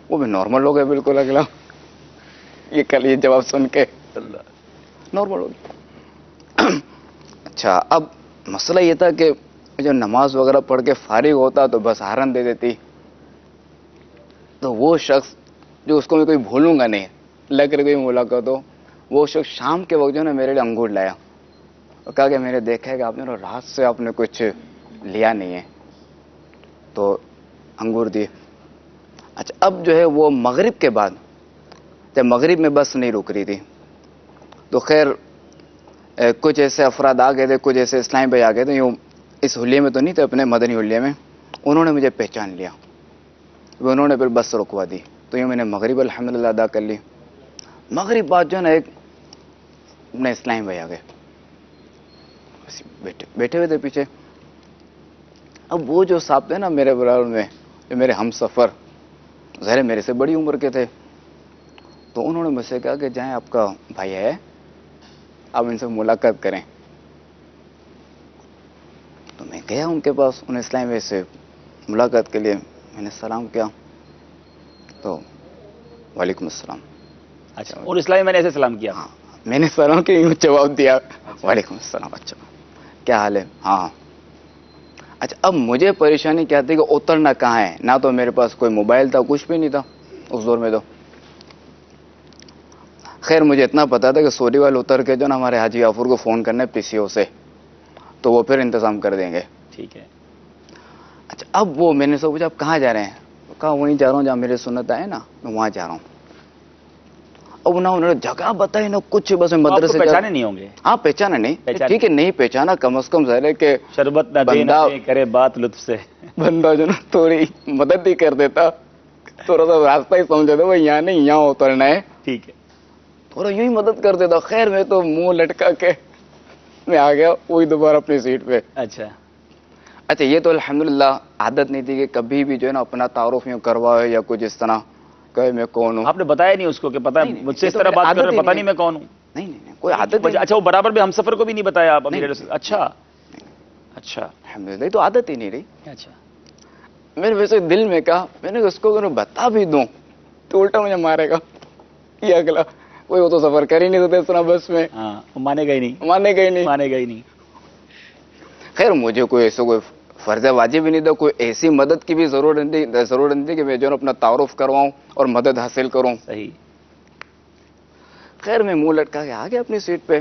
وہ بھی نارمل ہو گئے بالکل، اگلا یہ کل یہ جواب سن کے نارمل ہو گیا. اچھا اب مسئلہ یہ تھا کہ جو نماز وغیرہ پڑھ کے فارغ ہوتا تو بس ہارن دے دیتی. تو وہ شخص جو اس کو میں کوئی بھولوں گا نہیں، لگ رہی کوئی ملاقات ہو، وہ شخص شام کے وقت جو ہے نا میرے لیے انگور لایا اور کہا کہ میں نے دیکھا ہے کہ آپ نے رات سے آپ نے کچھ لیا نہیں ہے، تو انگور دیے. اچھا اب جو ہے وہ مغرب کے بعد، جب مغرب میں بس نہیں رک رہی تھی، تو خیر کچھ ایسے افراد آ گئے تھے، کچھ ایسے اسلام بھائی آ گئے تھے، یوں اس حلیے میں تو نہیں تھے، اپنے مدنی حلیے میں. انہوں نے مجھے پہچان لیا، انہوں نے پھر بس رکوا دی. تو یوں میں نے مغرب الحمدللہ ادا کر لی. مغرب بعد جو ہے نا ایک اپنے اسلام بھائی آ گئے، بیٹھے ہوئے تھے پیچھے. اب وہ جو صاحب تھے نا میرے برابر میں، جو میرے ہم سفر، ظاہر میرے سے بڑی عمر کے تھے، تو انہوں نے مجھ سے کہا کہ جائیں آپ کا بھائی ہے، آپ ان سے ملاقات کریں. تو میں گیا ان کے پاس، انہیں اسلام بھائی سے ملاقات کے لیے میں نے سلام کیا، تو وعلیکم السلام. اچھا اور اسلامی میں نے ایسے سلام کیا؟ ہاں میں نے سلام کے یوں جواب دیا، وعلیکم السلام. اچھا کیا حال ہے؟ ہاں. اچھا اب مجھے پریشانی کیا تھی کہ اترنا کہاں ہے، نہ تو میرے پاس کوئی موبائل تھا، کچھ بھی نہیں تھا اس دور میں. تو خیر مجھے اتنا پتا تھا کہ سوری والے اتر کے جو نا ہمارے حاجی غفور کو فون کرنا ہے پی سی او سے، تو وہ پھر انتظام کر دیں گے. ٹھیک ہے. اچھا اب وہ میں نے سے پوچھا آپ کہاں جا رہے ہیں، کہا وہیں جا رہا ہوں جہاں میرے سنت آئے نا، میں وہاں جا رہا ہوں. اب نہ انہوں نے جگہ بتائی نہ کچھ، بس مدرسے پہچانے نہیں ہوں گے. ہاں پہچانا نہیں، ٹھیک ہے نہیں پہچانا، کم از کم ظاہر ہے کہ شربت نہ بندہ کرے بات لطف سے، بندہ جو نا تھوڑی مدد ہی کر دیتا، تھوڑا سا راستہ ہی سمجھا تھا وہ یہاں نہیں یہاں اترنا ہے. ٹھیک ہے. تھوڑا یوں ہی مدد کر دیتا. خیر میں تو منہ لٹکا کے میں آ گیا وہی دوبارہ اپنی سیٹ پہ. اچھا یہ تو الحمدللہ عادت نہیں تھی کہ کبھی بھی جو ہے نا اپنا تعارف یوں کرواؤ یا کچھ اس طرح کہ میں کون ہوں. آپ نے بتایا نہیں اس کو کہ پتا مجھ سے اس طرح بات کر رہے، پتا نہیں میں کون ہوں؟ نہیں کوئی عادت نہیں. اچھا وہ برابر بھی ہم سفر کو بھی نہیں بتایا آپ؟ اچھا اچھا الحمدللہ تو عادت ہی نہیں رہی. اچھا میں نے ویسے دل میں کہا، میں نے اس کو بتا بھی دوں تو الٹا مجھے مارے گا یہ اگلا، کوئی وہ تو سفر کر ہی نہیں دیتے اس طرح بس میں. مانے گا ہی نہیں. خیر مجھے کوئی ایسا کوئی فرض واجب ہی نہیں تھا، کوئی ایسی مدد کی بھی ضرورت نہیں تھی کہ میں جو اپنا تعارف کرواؤں اور مدد حاصل کروں. صحیح. خیر میں منہ لٹکا کے آ گیا اپنی سیٹ پہ.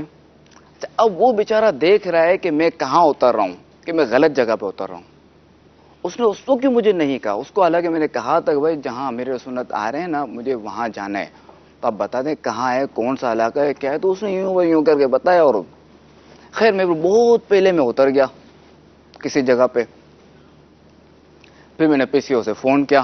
اب وہ بیچارہ دیکھ رہا ہے کہ میں کہاں اتر رہا ہوں، کہ میں غلط جگہ پہ اتر رہا ہوں. اس نے اس کو کیوں مجھے نہیں کہا، اس کو حالانکہ میں نے کہا تھا کہ بھائی جہاں میرے سنت آ رہے ہیں نا مجھے وہاں جانا ہے، تو آپ بتا دیں کہاں ہے، کون سا علاقہ ہے، کیا ہے. تو اس نے یوں کر کے بتایا. اور خیر میں بہت پہلے میں اتر گیا کسی جگہ پہ. پھر میں نے پی سی او سے فون کیا،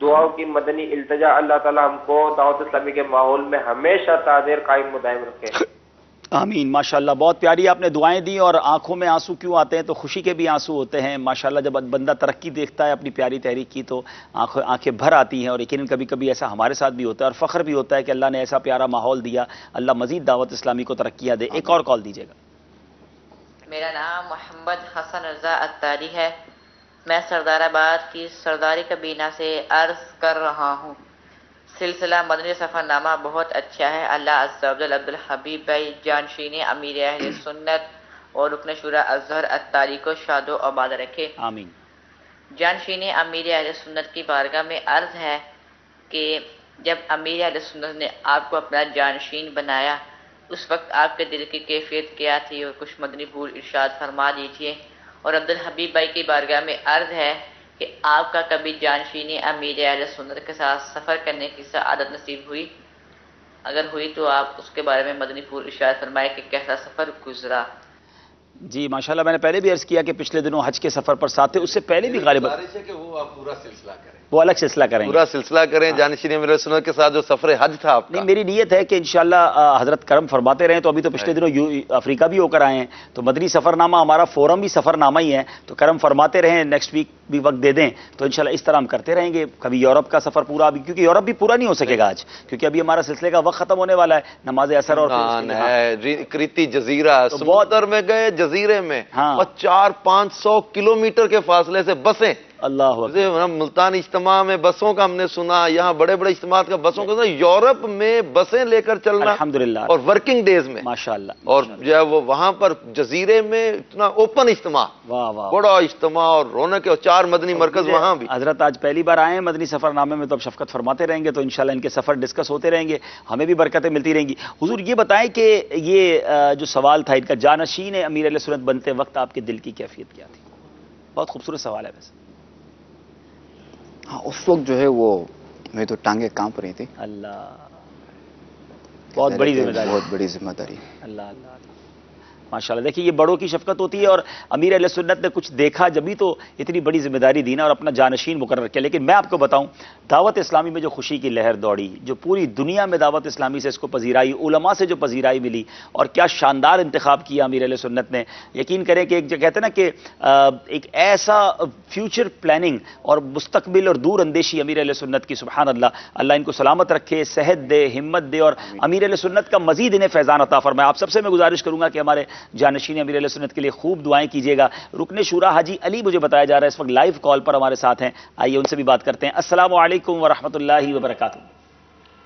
دعاؤں کی مدنی التجا اللہ تعالی ہم کو دعوت اسلامی کے ماحول میں ہمیشہ تادیر قائم مدائم رکھے. آمین. ماشاءاللہ بہت پیاری آپ نے دعائیں دی. اور آنکھوں میں آنسو کیوں آتے ہیں؟ تو خوشی کے بھی آنسو ہوتے ہیں. ماشاءاللہ جب بندہ ترقی دیکھتا ہے اپنی پیاری تحریک کی تو آنکھیں بھر آتی ہیں. اور یقیناً کبھی کبھی ایسا ہمارے ساتھ بھی ہوتا ہے اور فخر بھی ہوتا ہے کہ اللہ نے ایسا پیارا ماحول دیا. اللہ مزید دعوت اسلامی کو ترقیاں دے. ایک اور کال دیجیے گا. میرا نام محمد حسن رضا اتاری ہے. میں سردار آباد کی سرداری کابینہ سے عرض کر رہا ہوں. سلسلہ مدنی سفر نامہ بہت اچھا ہے. اللہ عز و جل عبدالحبیب بھائی جانشین امیر اہل سنت اور رکن شورا اظہر اتاری کو شاد و آباد رکھے. آمین. جانشین امیر اہل سنت کی بارگاہ میں عرض ہے کہ جب امیر اہل سنت نے آپ کو اپنا جانشین بنایا اس وقت آپ کے دل کی کیفیت کیا تھی اور کچھ مدنی پھول ارشاد فرما دیجیے. اور عبدالحبیب بھائی کی بارگاہ میں عرض ہے کہ آپ کا کبھی جانشین امیر اہل سنت کے ساتھ سفر کرنے کی سعادت نصیب ہوئی؟ اگر ہوئی تو آپ اس کے بارے میں مدنی پھول ارشاد فرمائے کہ کیسا سفر گزرا. جی ماشاءاللہ میں نے پہلے بھی عرض کیا کہ پچھلے دنوں حج کے سفر پر ساتھ تھے. اس سے پہلے بھی غالباً کہ وہ آپ پورا سلسلہ کریں, وہ الگ سلسلہ کریں, پورا سلسلہ کریں جانشین امیر سنت کے ساتھ جو سفر حج تھا آپ کا. نہیں میری نیت ہے کہ انشاءاللہ حضرت کرم فرماتے رہیں. تو ابھی تو پچھلے دنوں افریقہ بھی ہو کر آئے ہیں تو مدنی سفر نامہ ہمارا فورم بھی سفر نامہ ہی ہے. تو کرم فرماتے رہیں, نیکسٹ ویک بھی وقت دے دیں تو انشاءاللہ اس طرح ہم کرتے رہیں گے. کبھی یورپ کا سفر پورا بھی, کیونکہ یورپ بھی پورا نہیں ہو سکے گا آج, کیونکہ ابھی ہمارا سلسلے کا وقت ختم ہونے والا ہے. نماز اثر اور کریتی جزیرہ سمندر میں گئے, جزیرے میں 400-500 کلومیٹر کے فاصلے سے بسیں. اللہ ملتان اجتماع میں بسوں کا ہم نے سنا, یہاں بڑے بڑے اجتماعات کا بسوں کا سنا, یورپ میں بسیں لے کر چلنا الحمدللہ اور ورکنگ ڈیز میں ماشاءاللہ. اور جو ہے وہ وہاں پر جزیرے میں اتنا اوپن اجتماع, بڑا اجتماع اور رونق, اور 4 مدنی مرکز وہاں بھی. حضرت آج پہلی بار آئے ہیں مدنی سفر نامے میں تو اب شفقت فرماتے رہیں گے تو انشاءاللہ ان کے سفر ڈسکس ہوتے رہیں گے, ہمیں بھی برکتیں ملتی رہیں گی. حضور یہ بتائیں کہ یہ جو سوال تھا ان کا, جانشین امیر اہل سنت بنتے وقت آپ کے دل کی کیفیت کیا تھی؟ بہت خوبصورت سوال ہے ویسے. ہاں اس وقت جو ہے وہ میری تو ٹانگیں کانپ رہی تھی. اللہ بہت بڑی ذمہ داری, بہت بڑی ذمہ داری. اللہ اللہ ماشاءاللہ. دیکھیے یہ بڑوں کی شفقت ہوتی ہے اور امیر اہل سنت نے کچھ دیکھا جبھی تو اتنی بڑی ذمہ داری دی نا اور اپنا جانشین مقرر کیا. لیکن میں آپ کو بتاؤں دعوت اسلامی میں جو خوشی کی لہر دوڑی, جو پوری دنیا میں دعوت اسلامی سے اس کو پذیرائی, علماء سے جو پذیرائی ملی, اور کیا شاندار انتخاب کیا امیر اہل سنت نے. یقین کریں کہ ایک جو کہتے ہیں نا کہ ایک ایسا فیوچر پلاننگ اور مستقبل اور دور اندیشی امیر اہل سنت کی, سبحان اللہ. اللہ ان کو سلامت رکھے, صحت دے, ہمت دے, اور امیر اہل سنت کا مزید انہیں فیضان عطا فرمائے. آپ سب سے میں گزارش کروں گا کہ ہمارے جانشین امیر اہل سنت کے لیے خوب دعائیں کیجیے گا. رکن شورا حاجی علی مجھے بتایا جا رہا ہے اس وقت لائیو کال پر ہمارے ساتھ ہیں, آئیے ان سے بھی بات کرتے ہیں. السلام علیکم ورحمۃ اللہ وبرکاتہ.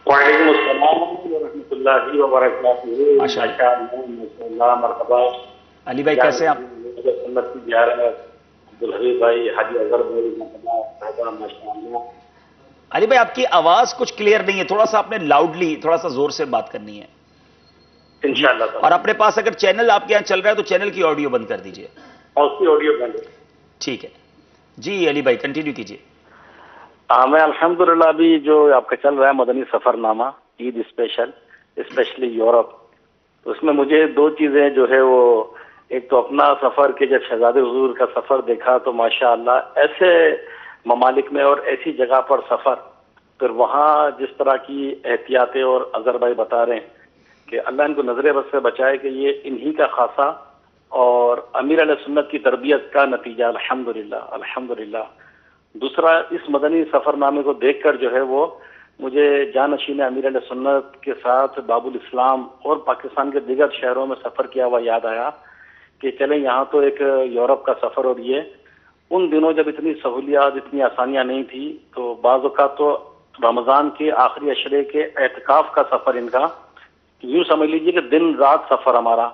وعلیکم السلام ورحمۃ اللہ وبرکاتہ. ماشاءاللہ مرحبا. علی بھائی کیسے ہیں آپ؟ سنت کی زیارت عبدالحبیب بھائی, حاجی اظہر بھائی, ماشاءاللہ. علی بھائی آپ کی آواز کچھ کلیئر نہیں ہے, تھوڑا سا آپ نے لاؤڈلی تھوڑا سا زور سے بات کرنی ہے انشاءاللہ. اور اپنے پاس اگر چینل آپ کے یہاں چل رہا ہے تو چینل کی آڈیو بند کر دیجئے. اور اس کی آڈیو بند. ٹھیک ہے جی علی بھائی کنٹینیو کیجئے. میں الحمدللہ ابھی جو آپ کا چل رہا ہے مدنی سفر نامہ عید اسپیشل, اسپیشلی یورپ, تو اس میں مجھے 2 چیزیں جو ہے وہ, ایک تو اپنا سفر کہ جب شہزادے حضور کا سفر دیکھا تو ماشاءاللہ ایسے ممالک میں اور ایسی جگہ پر سفر, پھر وہاں جس طرح کی احتیاطیں, اور اظہر بھائی بتا رہے ہیں کہ اللہ ان کو نظر بد سے بچائے کہ یہ انہی کا خاصہ اور امیر علیہ سنت کی تربیت کا نتیجہ, الحمدللہ الحمدللہ. دوسرا اس مدنی سفر نامے کو دیکھ کر جو ہے وہ مجھے جانشین امیر علیہ سنت کے ساتھ باب الاسلام اور پاکستان کے دیگر شہروں میں سفر کیا ہوا یاد آیا کہ چلیں یہاں تو ایک یورپ کا سفر, اور یہ ان دنوں جب اتنی سہولیات, اتنی آسانیاں نہیں تھی, تو بعض اوقات تو رمضان کے آخری عشرے کے اعتکاف کا سفر ان کا, یوں سمجھ لیجیے کہ دن رات سفر ہمارا,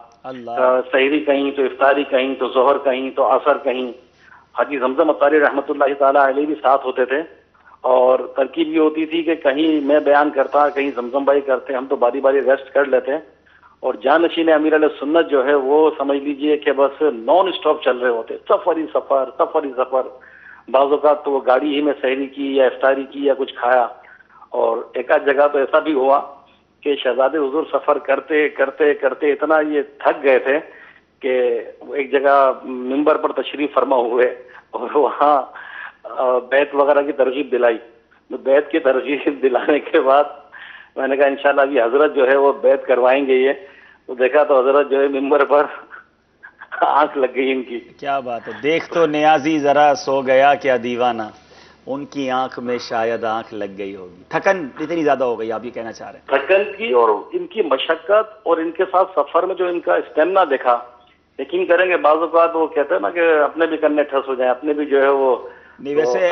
سحری کہیں تو افطاری کہیں تو ظہر کہیں تو عصر کہیں. حاجی زمزم اتاری رحمۃ اللہ تعالیٰ علیہ بھی ساتھ ہوتے تھے, اور ترکیب یہ ہوتی تھی کہ کہیں میں بیان کرتا, کہیں زمزم بھائی کرتے, ہم تو باری باری ریسٹ کر لیتے. اور جانشین امیر علیہ سنت جو ہے وہ سمجھ لیجئے کہ بس نان اسٹاپ چل رہے ہوتے, سفر ہی سفر, سفر ہی سفر. بعض اوقات تو وہ گاڑی ہی میں سحری کی یا افطاری کی یا کچھ کھایا. اور ایک آدھ جگہ تو ایسا بھی ہوا کہ شہزادے حضور سفر کرتے کرتے کرتے اتنا یہ تھک گئے تھے کہ ایک جگہ ممبر پر تشریف فرما ہوئے اور وہاں بیت وغیرہ کی ترغیب دلائی. تو بیعت کی ترغیب دلانے کے بعد میں نے کہا انشاءاللہ ابھی حضرت جو ہے وہ بیعت کروائیں گے یہ. تو دیکھا تو حضرت جو ہے ممبر پر آنکھ لگ گئی ان کی. کیا بات ہے. دیکھ تو نیازی ذرا سو گیا کیا دیوانہ، ان کی آنکھ میں شاید آنکھ لگ گئی ہوگی. تھکن اتنی زیادہ ہو گئی آپ یہ کہنا چاہ رہے ہیں؟ تھکن کی اور ان کی مشقت اور ان کے ساتھ سفر میں جو ان کا اسٹیمنا دیکھا، یقین کریں گے بعض اوقات وہ کہتے ہیں نا کہ اپنے بھی کرنے ٹھس ہو جائیں، اپنے بھی جو ہے وہ نہیں. ویسے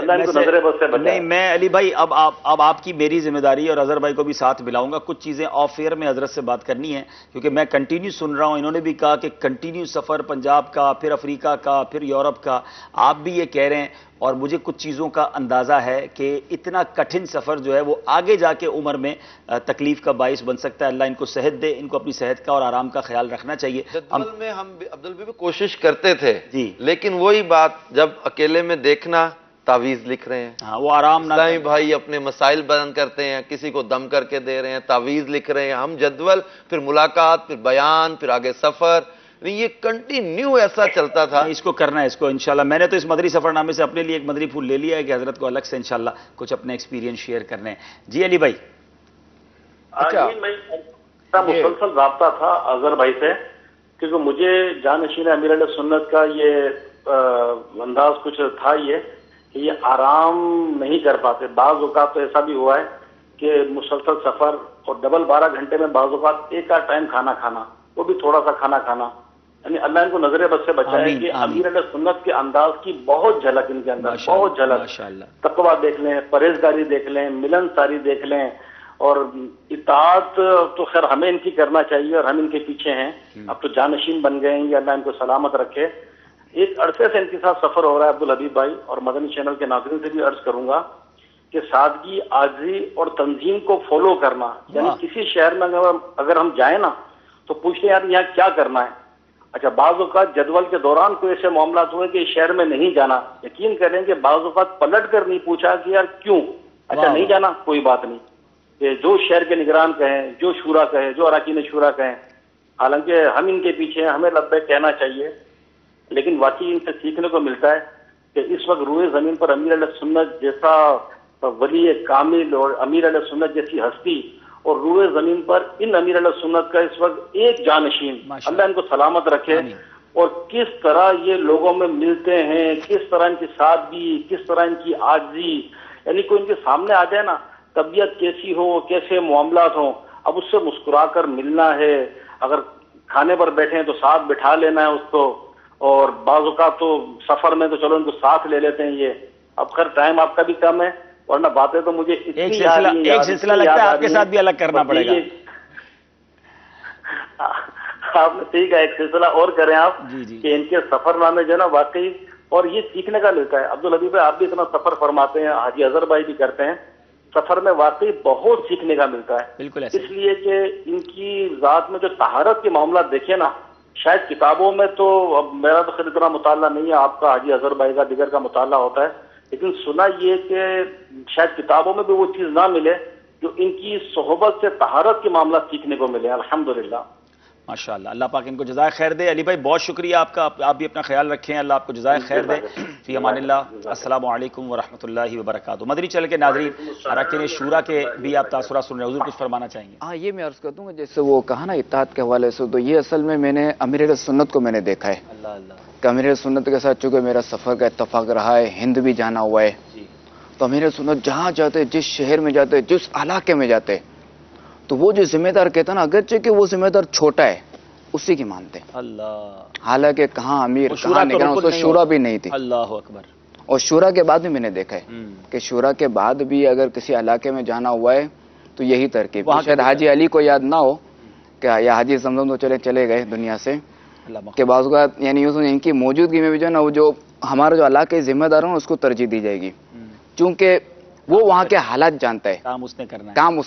نہیں، میں علی بھائی اب آپ کی میری ذمہ داری اور اظہر بھائی کو بھی ساتھ ملاؤں گا. کچھ چیزیں آف ایئر میں حضرت سے بات کرنی ہے کیونکہ میں کنٹینیو سن رہا ہوں. انہوں نے بھی کہا کہ کنٹینیو سفر پنجاب کا، پھر افریقہ کا، پھر یورپ کا. آپ بھی یہ کہہ رہے ہیں اور مجھے کچھ چیزوں کا اندازہ ہے کہ اتنا کٹھن سفر جو ہے وہ آگے جا کے عمر میں تکلیف کا باعث بن سکتا ہے. اللہ ان کو صحت دے، ان کو اپنی صحت کا اور آرام کا خیال رکھنا چاہیے. جدول میں ہم عبدالبی کوشش کرتے تھے جی، لیکن وہی بات جب اکیلے میں دیکھنا تعویذ لکھ رہے ہیں. ہاں وہ آرام نہ اسلامی بھائی اپنے مسائل بیان کرتے ہیں، کسی کو دم کر کے دے رہے ہیں، تعویذ لکھ رہے ہیں. ہم جدول، پھر ملاقات، پھر بیان، پھر آگے سفر، یہ کنٹینیو ایسا چلتا تھا. اس کو کرنا ہے، اس کو انشاءاللہ. میں نے تو اس مدری سفر نامے سے اپنے لیے ایک مدری پھول لے لیا ہے کہ حضرت کو الگ سے انشاءاللہ کچھ اپنے ایکسپیرینس شیئر کرنے ہیں. جی علی بھائی. اچھا، مسلسل رابطہ تھا اظہر بھائی سے کیونکہ مجھے جانشین امیر علیہ سنت کا یہ انداز کچھ تھا یہ کہ یہ آرام نہیں کر پاتے. بعض اوقات تو ایسا بھی ہوا ہے کہ مسلسل سفر اور ڈبل 12 گھنٹے میں بعض اوقات ایک آدھ ٹائم کھانا کھانا، وہ بھی تھوڑا سا کھانا کھانا. یعنی اللہ ان کو نظر بد سے بچائے کہ امیر علیہ سنت کے انداز کی بہت جھلک ان کے اندر، بہت جھلک. تقویٰ دیکھ لیں، پرہیزگاری دیکھ لیں، ملن ساری دیکھ لیں، اور اطاعت تو خیر ہمیں ان کی کرنا چاہیے اور ہم ان کے پیچھے ہیں. اب تو جانشین بن گئے ہیں، یہ اللہ ان کو سلامت رکھے. ایک عرصے سے ان کے ساتھ سفر ہو رہا ہے عبدالحبیب بھائی، اور مدنی چینل کے ناظرین سے بھی عرض کروں گا کہ سادگی، عاجزی اور تنظیم کو فالو کرنا. یعنی کسی شہر میں اگر ہم جائیں نا تو پوچھتے ہیں یار یہاں کیا کرنا ہے. اچھا، بعض اوقات جدول کے دوران کوئی ایسے معاملات ہوئے کہ اس شہر میں نہیں جانا، یقین کریں کہ بعض اوقات پلٹ کر نہیں پوچھا کہ یار کیوں. اچھا نہیں جانا، کوئی بات نہیں، کہ جو شہر کے نگران کہیں، جو شورا کہیں، جو اراکین شورا کہیں. حالانکہ ہم ان کے پیچھے ہیں، ہمیں لبیک کہنا چاہیے، لیکن واقعی ان سے سیکھنے کو ملتا ہے کہ اس وقت روئے زمین پر امیر علیہ سنت جیسا ولی کامل اور امیر علیہ سنت جیسی ہستی، اور روئے زمین پر ان امیر علیہ سنت کا اس وقت ایک جانشین، اللہ ان کو سلامت رکھے. اور کس طرح یہ لوگوں میں ملتے ہیں، کس طرح ان کی سادگی، کس طرح ان کی عاجزی. یعنی کوئی ان کے سامنے آ جائے نا، طبیعت کیسی ہو، کیسے معاملات ہوں، اب اس سے مسکرا کر ملنا ہے. اگر کھانے پر بیٹھے ہیں تو ساتھ بٹھا لینا ہے اس کو. اور بعض اوقات تو سفر میں تو چلو ان کو ساتھ لے لیتے ہیں. یہ اب خیر ٹائم آپ کا بھی کم ہے، ورنہ باتیں تو مجھے ایک سلسلہ لگتا ہے آپ کے ساتھ بھی الگ کرنا پڑے گا. آپ نے ٹھیک ہے، ایک سلسلہ اور کریں آپ کہ ان کے سفر نامے جو ہے نا واقعی، اور یہ سیکھنے کا ملتا ہے. عبدالحبیب بھائی آپ بھی اتنا سفر فرماتے ہیں، حاجی اظہر بھائی بھی کرتے ہیں. سفر میں واقعی بہت سیکھنے کا ملتا ہے. بالکل اس لیے کہ ان کی ذات میں جو طہارت کے معاملات دیکھیں نا، شاید کتابوں میں تو، اب میرا تو خیر اتنا مطالعہ نہیں ہے، آپ کا حاجی اظہر بھائی کا دیگر کا مطالعہ ہوتا ہے، لیکن سنا یہ کہ شاید کتابوں میں بھی وہ چیز نہ ملے جو ان کی صحبت سے طہارت کے معاملات سیکھنے کو ملے. الحمدللہ، ماشاءاللہ. اللہ پاک ان کو جزائے خیر دے. علی بھائی بہت شکریہ آپ کا، آپ بھی اپنا خیال رکھیں. اللہ آپ کو جزائے خیر دے. فی امان اللہ. السلام علیکم ورحمۃ اللہ وبرکاتہ. مدنی چینل کے ناظرین، اراکین شورا کے بھی آپ تاثرات سن رہے ہیں. حضور کچھ فرمانا چاہیں گے؟ ہاں، یہ میں عرض کر دوں گا جیسے وہ کہا نا اتحاد کے حوالے سے، تو یہ اصل میں نے امیر علیہ سنت کو میں نے دیکھا ہے کہ امیر علیہ سنت کے ساتھ چونکہ میرا سفر کا اتفاق رہا ہے، ہند بھی جانا ہوا ہے، تو امیر علیہ سنت جہاں جاتے، جس شہر میں جاتے، جس علاقے میں جاتے، تو وہ جو ذمہ دار کہتا نا، اگرچہ کہ وہ ذمہ دار چھوٹا ہے، اسی کی مانتے. اللہ، حالانکہ کہاں امیر کہاں نگران، اس کو شورا بھی نہیں تھی. اللہ اکبر. اور شورا کے بعد بھی میں نے دیکھا ہے کہ شورا کے بعد بھی اگر کسی علاقے میں جانا ہوا ہے تو یہی ترکیب. شاید حاجی علی کو یاد نہ ہو کہ یا حاجی زمزم تو چلے گئے دنیا سے، کہ بعض اوقات یعنی ان کی موجودگی میں بھی جو ہے نا، وہ جو ہمارا جو علاقے ذمہ دار ہوں اس کو ترجیح دی جائے گی، چونکہ وہ وہاں کے حالات جانتا ہے. کام اس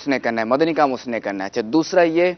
نے کرنا ہے، مدنی کام اس نے کرنا ہے. اچھا، دوسرا یہ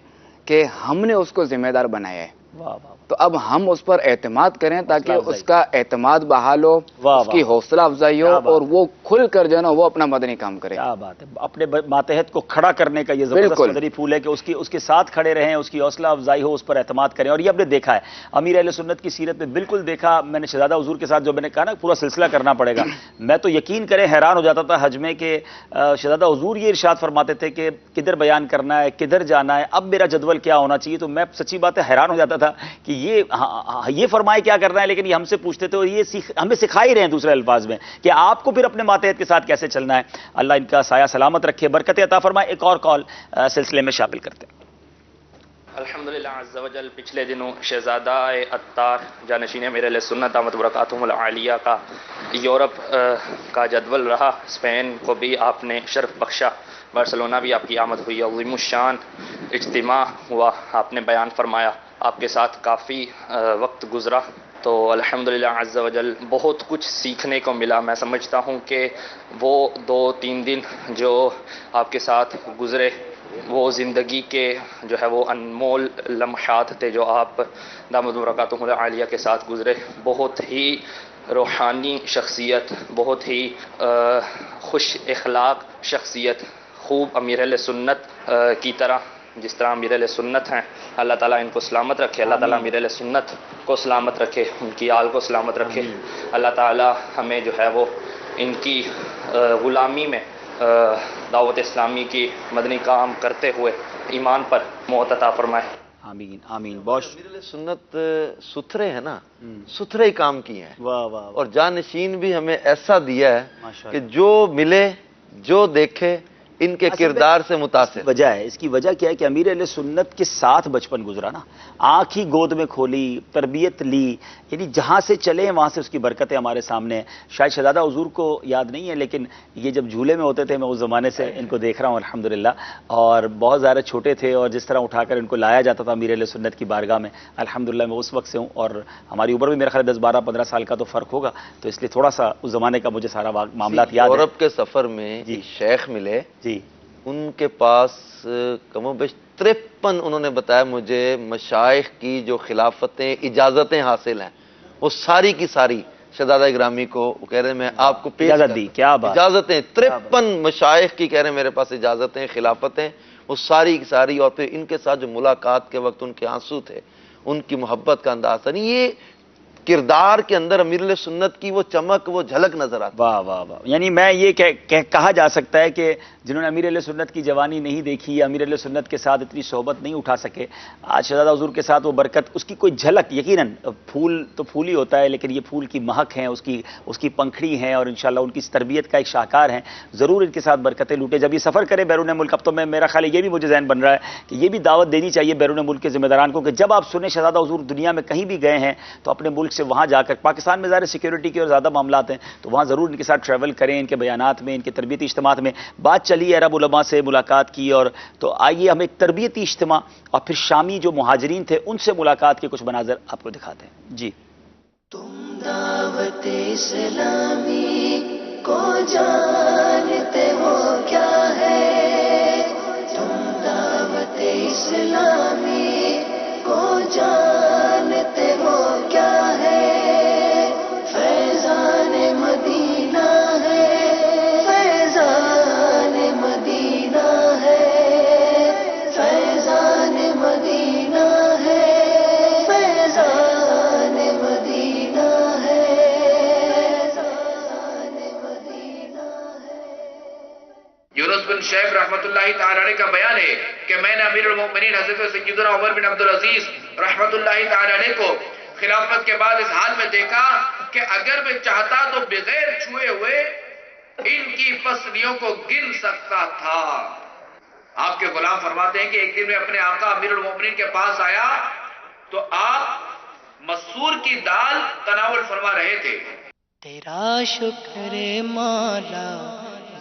کہ ہم نے اس کو ذمہ دار بنایا ہے. واہ واہ. تو اب ہم اس پر اعتماد کریں تاکہ اس کا اعتماد بحال ہو، اس کی حوصلہ افزائی ہو اور وہ کھل کر جو ہے نا وہ اپنا مدنی کام کرے. کیا بات ہے، اپنے ماتحت کو کھڑا کرنے کا یہ زبردست مدنی پھول ہے کہ اس کے ساتھ کھڑے رہیں، اس کی حوصلہ افزائی ہو، اس پر اعتماد کریں. اور یہ آپ نے دیکھا ہے امیر اہل سنت کی سیرت میں بالکل دیکھا. میں نے شہزادہ حضور کے ساتھ جو میں نے کہا نا پورا سلسلہ کرنا پڑے گا، میں تو یقین کریں حیران ہو جاتا تھا حج میں کہ شہزادہ حضور یہ ارشاد فرماتے تھے کہ کدھر بیان کرنا ہے، کدھر جانا ہے، اب میرا جدول کیا ہونا چاہیے. تو میں سچی بات ہے حیران ہو جاتا تھا کہ یہ فرمائے کیا کرنا ہے، لیکن یہ ہم سے پوچھتے تھے اور یہ ہمیں سکھا ہی رہے ہیں دوسرے الفاظ میں کہ آپ کو پھر اپنے ماتحت کے ساتھ کیسے چلنا ہے. اللہ ان کا سایہ سلامت رکھے، برکت عطا فرمائے. ایک اور کال سلسلے میں شامل کرتے ہیں. الحمدللہ عز و جل پچھلے دنوں شہزادہ عطار جانشین امیر اہل سنت دامت برکاتہم العالیہ کا یورپ کا جدول رہا. اسپین کو بھی آپ نے شرف بخشا، بارسلونا بھی آپ کی آمد ہوئی، عظیم الشان اجتماع ہوا، آپ نے بیان فرمایا، آپ کے ساتھ کافی وقت گزرا. تو الحمدللہ عز و جل بہت کچھ سیکھنے کو ملا. میں سمجھتا ہوں کہ وہ 2-3 دن جو آپ کے ساتھ گزرے وہ زندگی کے جو ہے وہ انمول لمحات تھے جو آپ دامت برکاتہم العالیہ کے ساتھ گزرے. بہت ہی روحانی شخصیت، بہت ہی خوش اخلاق شخصیت، خوب امیر اہل سنت کی طرح جس طرح امیر اہل سنت ہیں. اللہ تعالیٰ ان کو سلامت رکھے، اللہ تعالیٰ امیر اہل سنت کو سلامت رکھے، ان کی آل کو سلامت رکھے. اللہ تعالیٰ ہمیں جو ہے وہ ان کی غلامی میں دعوت اسلامی کی مدنی کام کرتے ہوئے ایمان پر موت عطا فرمائے. آمین آمین. بہت امیر اہل سنت ستھرے ہیں نا، ستھرے ہی کام کیے ہیں. واہ واہ. اور جانشین بھی ہمیں ایسا دیا ہے کہ جو ملے جو دیکھے ان کے کردار سے متاثر. وجہ ہے اس کی وجہ کیا ہے کہ امیر اہل سنت کے ساتھ بچپن گزرا نا، آنکھ ہی گود میں کھولی، تربیت لی، یعنی جہاں سے چلے وہاں سے اس کی برکتیں ہمارے سامنے ہیں. شاید شہزادہ حضور کو یاد نہیں ہے لیکن یہ جب جھولے میں ہوتے تھے میں اس زمانے سے ان کو دیکھ رہا ہوں الحمدللہ، اور بہت زیادہ چھوٹے تھے اور جس طرح اٹھا کر ان کو لایا جاتا تھا امیر اہل سنت کی بارگاہ میں. الحمدللہ میں اس وقت سے ہوں اور ہماری عمر بھی میرا خیال 10-12-15 سال کا تو فرق ہوگا، تو اس لیے تھوڑا سا اس زمانے کا مجھے سارا معاملات یاد ہے. یورپ کے سفر میں شیخ ملے، جی ان کے پاس کم و بیش 53 انہوں نے بتایا مجھے مشائخ کی جو خلافتیں اجازتیں حاصل ہیں وہ ساری کی ساری شہزادہ گرامی کو کہہ رہے ہیں میں آپ کو پیش اجازت دی. کیا بات، اجازتیں 53 مشائخ کی کہہ رہے ہیں میرے پاس اجازتیں خلافتیں وہ ساری کی ساری. اور پھر ان کے ساتھ جو ملاقات کے وقت ان کے آنسو تھے، ان کی محبت کا انداز تھا، یہ کردار کے اندر امیر اہل سنت کی وہ چمک وہ جھلک نظر آتی. واہ واہ واہ. یعنی میں یہ کہا جا سکتا ہے کہ جنہوں نے امیر اہل سنت کی جوانی نہیں دیکھی یا امیر اہل سنت کے ساتھ اتنی صحبت نہیں اٹھا سکے، آج شہزادہ حضور کے ساتھ وہ برکت، اس کی کوئی جھلک، یقیناً پھول تو پھول ہی ہوتا ہے لیکن یہ پھول کی مہک ہیں، اس کی پنکھڑی ہیں اور انشاءاللہ ان کی تربیت کا ایک شاہکار ہیں. ضرور ان کے ساتھ برکتیں لوٹے. جب یہ سفر کرے بیرون ملک، اب تو میرا خیال ہے یہ بھی مجھے ذہن بن رہا ہے کہ یہ بھی دعوت دینی چاہیے بیرون ملک کے ذمہ داران کو کہ جب آپ سنیں شہزادہ حضور دنیا میں کہیں بھی گئے ہیں تو اپنے ملک سے وہاں جا کر، پاکستان میں ظاہر سیکیورٹی کے اور زیادہ معاملات ہیں تو وہاں ضرور ان کے ساتھ ٹریول کریں، ان کے بیانات میں، ان کے تربیتی اجتماعات میں. بات چلی عرب علماء سے ملاقات کی، اور تو آئیے ہم ایک تربیتی اجتماع اور پھر شامی جو مہاجرین تھے ان سے ملاقات کے کچھ مناظر آپ کو دکھاتے ہیں. جی. تم دعوت اسلامی کو جانتے ہو کیا ہے، تم دعوت اسلامی کو جانتے ہو کیا ہے، فیضان مدینہ ہے، فیضان مدینہ ہے، فیضان مدینہ ہے، فیضان مدینہ ہے، فیضان مدینہ ہے. یونس بن شیخ رحمۃ اللہ تعالی علیہ کا بیان ہے کہ میں نے امیر المومنین حضرت سیدنا عمر بن عبدالعزیز رحمۃ اللہ تعالی علیہ کو خلافت کے بعد اس حال میں دیکھا کہ اگر میں چاہتا تو بغیر چھوئے ہوئے ان کی پسلیوں کو گن سکتا تھا. آپ کے غلام فرماتے ہیں کہ ایک دن میں اپنے آقا امیر المومنین کے پاس آیا تو آپ مسور کی دال تناول فرما رہے تھے. تیرا شکر مولا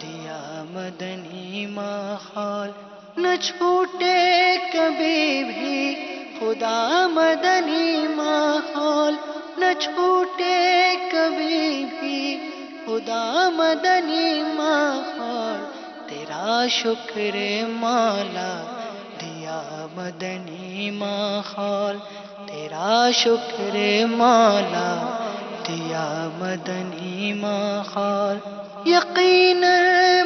دیا مدنی ماحول، نہ چھوٹے کبھی بھی خدا مدنی ماحول، نہ چھوٹے کبھی بھی خدا مدنی ماحول. تیرا شکر مولا دیا مدنی ماحول، تیرا شکر مولا دیا مدنی ماحول یقین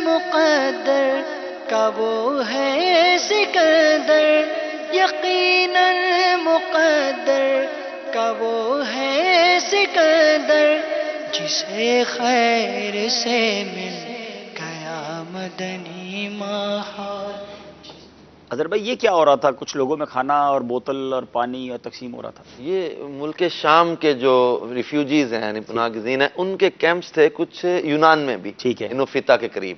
مقدر کا وہ ہے سکندر یقین مقدر کا وہ ہے سکندر جسے خیر سے مل گیا مدنی ماحول. اظہر بھائی یہ کیا ہو رہا تھا؟ کچھ لوگوں میں کھانا اور بوتل اور پانی اور تقسیم ہو رہا تھا. یہ ملک شام کے جو ریفیوجیز ہیں یعنی پناہ گزین ہیں ان کے کیمپس تھے کچھ یونان میں بھی، ٹھیک ہے، انوفیتا کے قریب.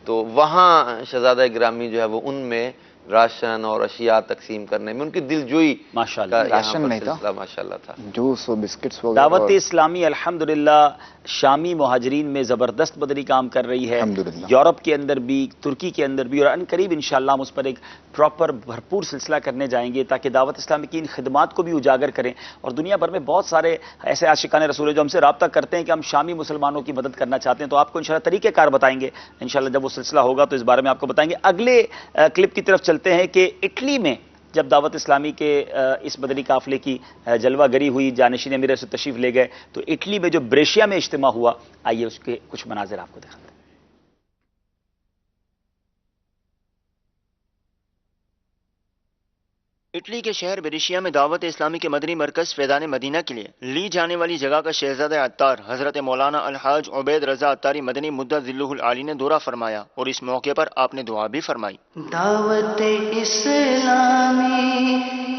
تو وہاں شہزادہ گرامی جو ہے وہ ان میں راشن اور اشیاء تقسیم کرنے میں ان کی دلجوئی ماشاءاللہ. راشن نہیں تھا، ماشاءاللہ تھا، جوس و بسکٹس وغیرہ. دعوت اسلامی الحمدللہ شامی مہاجرین میں زبردست مدنی کام کر رہی ہے، یورپ کے اندر بھی، ترکی کے اندر بھی، اور ان قریب انشاءاللہ ہم اس پر ایک پراپر بھرپور سلسلہ کرنے جائیں گے تاکہ دعوت اسلامی کی ان خدمات کو بھی اجاگر کریں. اور دنیا بھر میں بہت سارے ایسے عاشقان رسول جو ہم سے رابطہ کرتے ہیں کہ ہم شامی مسلمانوں کی مدد کرنا چاہتے ہیں، تو آپ کو انشاءاللہ طریقہ کار بتائیں گے انشاءاللہ جب وہ سلسلہ ہوگا تو اس بارے میں آپ کو بتائیں گے. اگلے کلپ کی طرف چلتے ہیں کہ اٹلی میں جب دعوت اسلامی کے اس مدنی قافلے کی جلوہ گری ہوئی، جانشین امیر سے تشریف لے گئے، تو اٹلی میں جو بریشیا میں اجتماع ہوا، آئیے اس کے کچھ مناظر آپ کو دکھاتے ہیں. اٹلی کے شہر بریشیا میں دعوت اسلامی کے مدنی مرکز فیضان مدینہ کے لیے لی جانے والی جگہ کا شہزادہ عطار حضرت مولانا الحاج عبید رضا عطاری مدنی مدت ذلہ العالی نے دورہ فرمایا اور اس موقع پر آپ نے دعا بھی فرمائی. دعوت اسلامی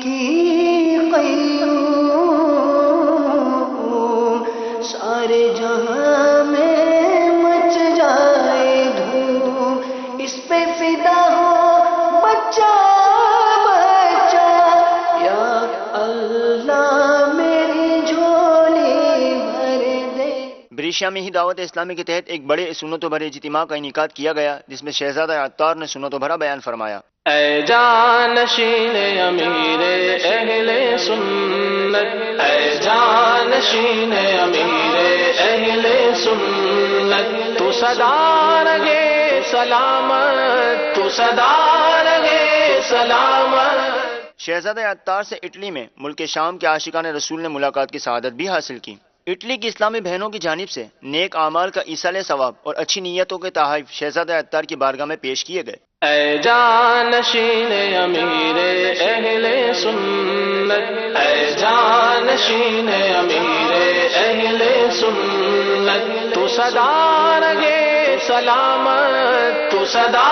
کی قیوم سارے جہاں میں مچ جائے دھوم، اس پہ فدا ہو بچہ بریشیا میں ہی دعوت اسلامی کے تحت ایک بڑے سنت و بھرے اجتماع کا انعقاد کیا گیا جس میں شہزادہ عطار نے سنت و بھرا بیان فرمایا. اے جانشین امیر اہل سنت، اے جانشین امیر اہل سنت، تو صدا رہے سلامت، تو صدا رہے سلامت. شہزادہ عطار سے اٹلی میں ملک شام کے عاشقان رسول نے ملاقات کی سعادت بھی حاصل کی. اٹلی کی اسلامی بہنوں کی جانب سے نیک اعمال کا ایصال ثواب اور اچھی نیتوں کے تحائف شہزادہ عطار کی بارگاہ میں پیش کیے گئے. اے جانشین امیر اہل سنت، اے جانشین امیر اہل سنت، تو صدا رہے سلامت، تو صدا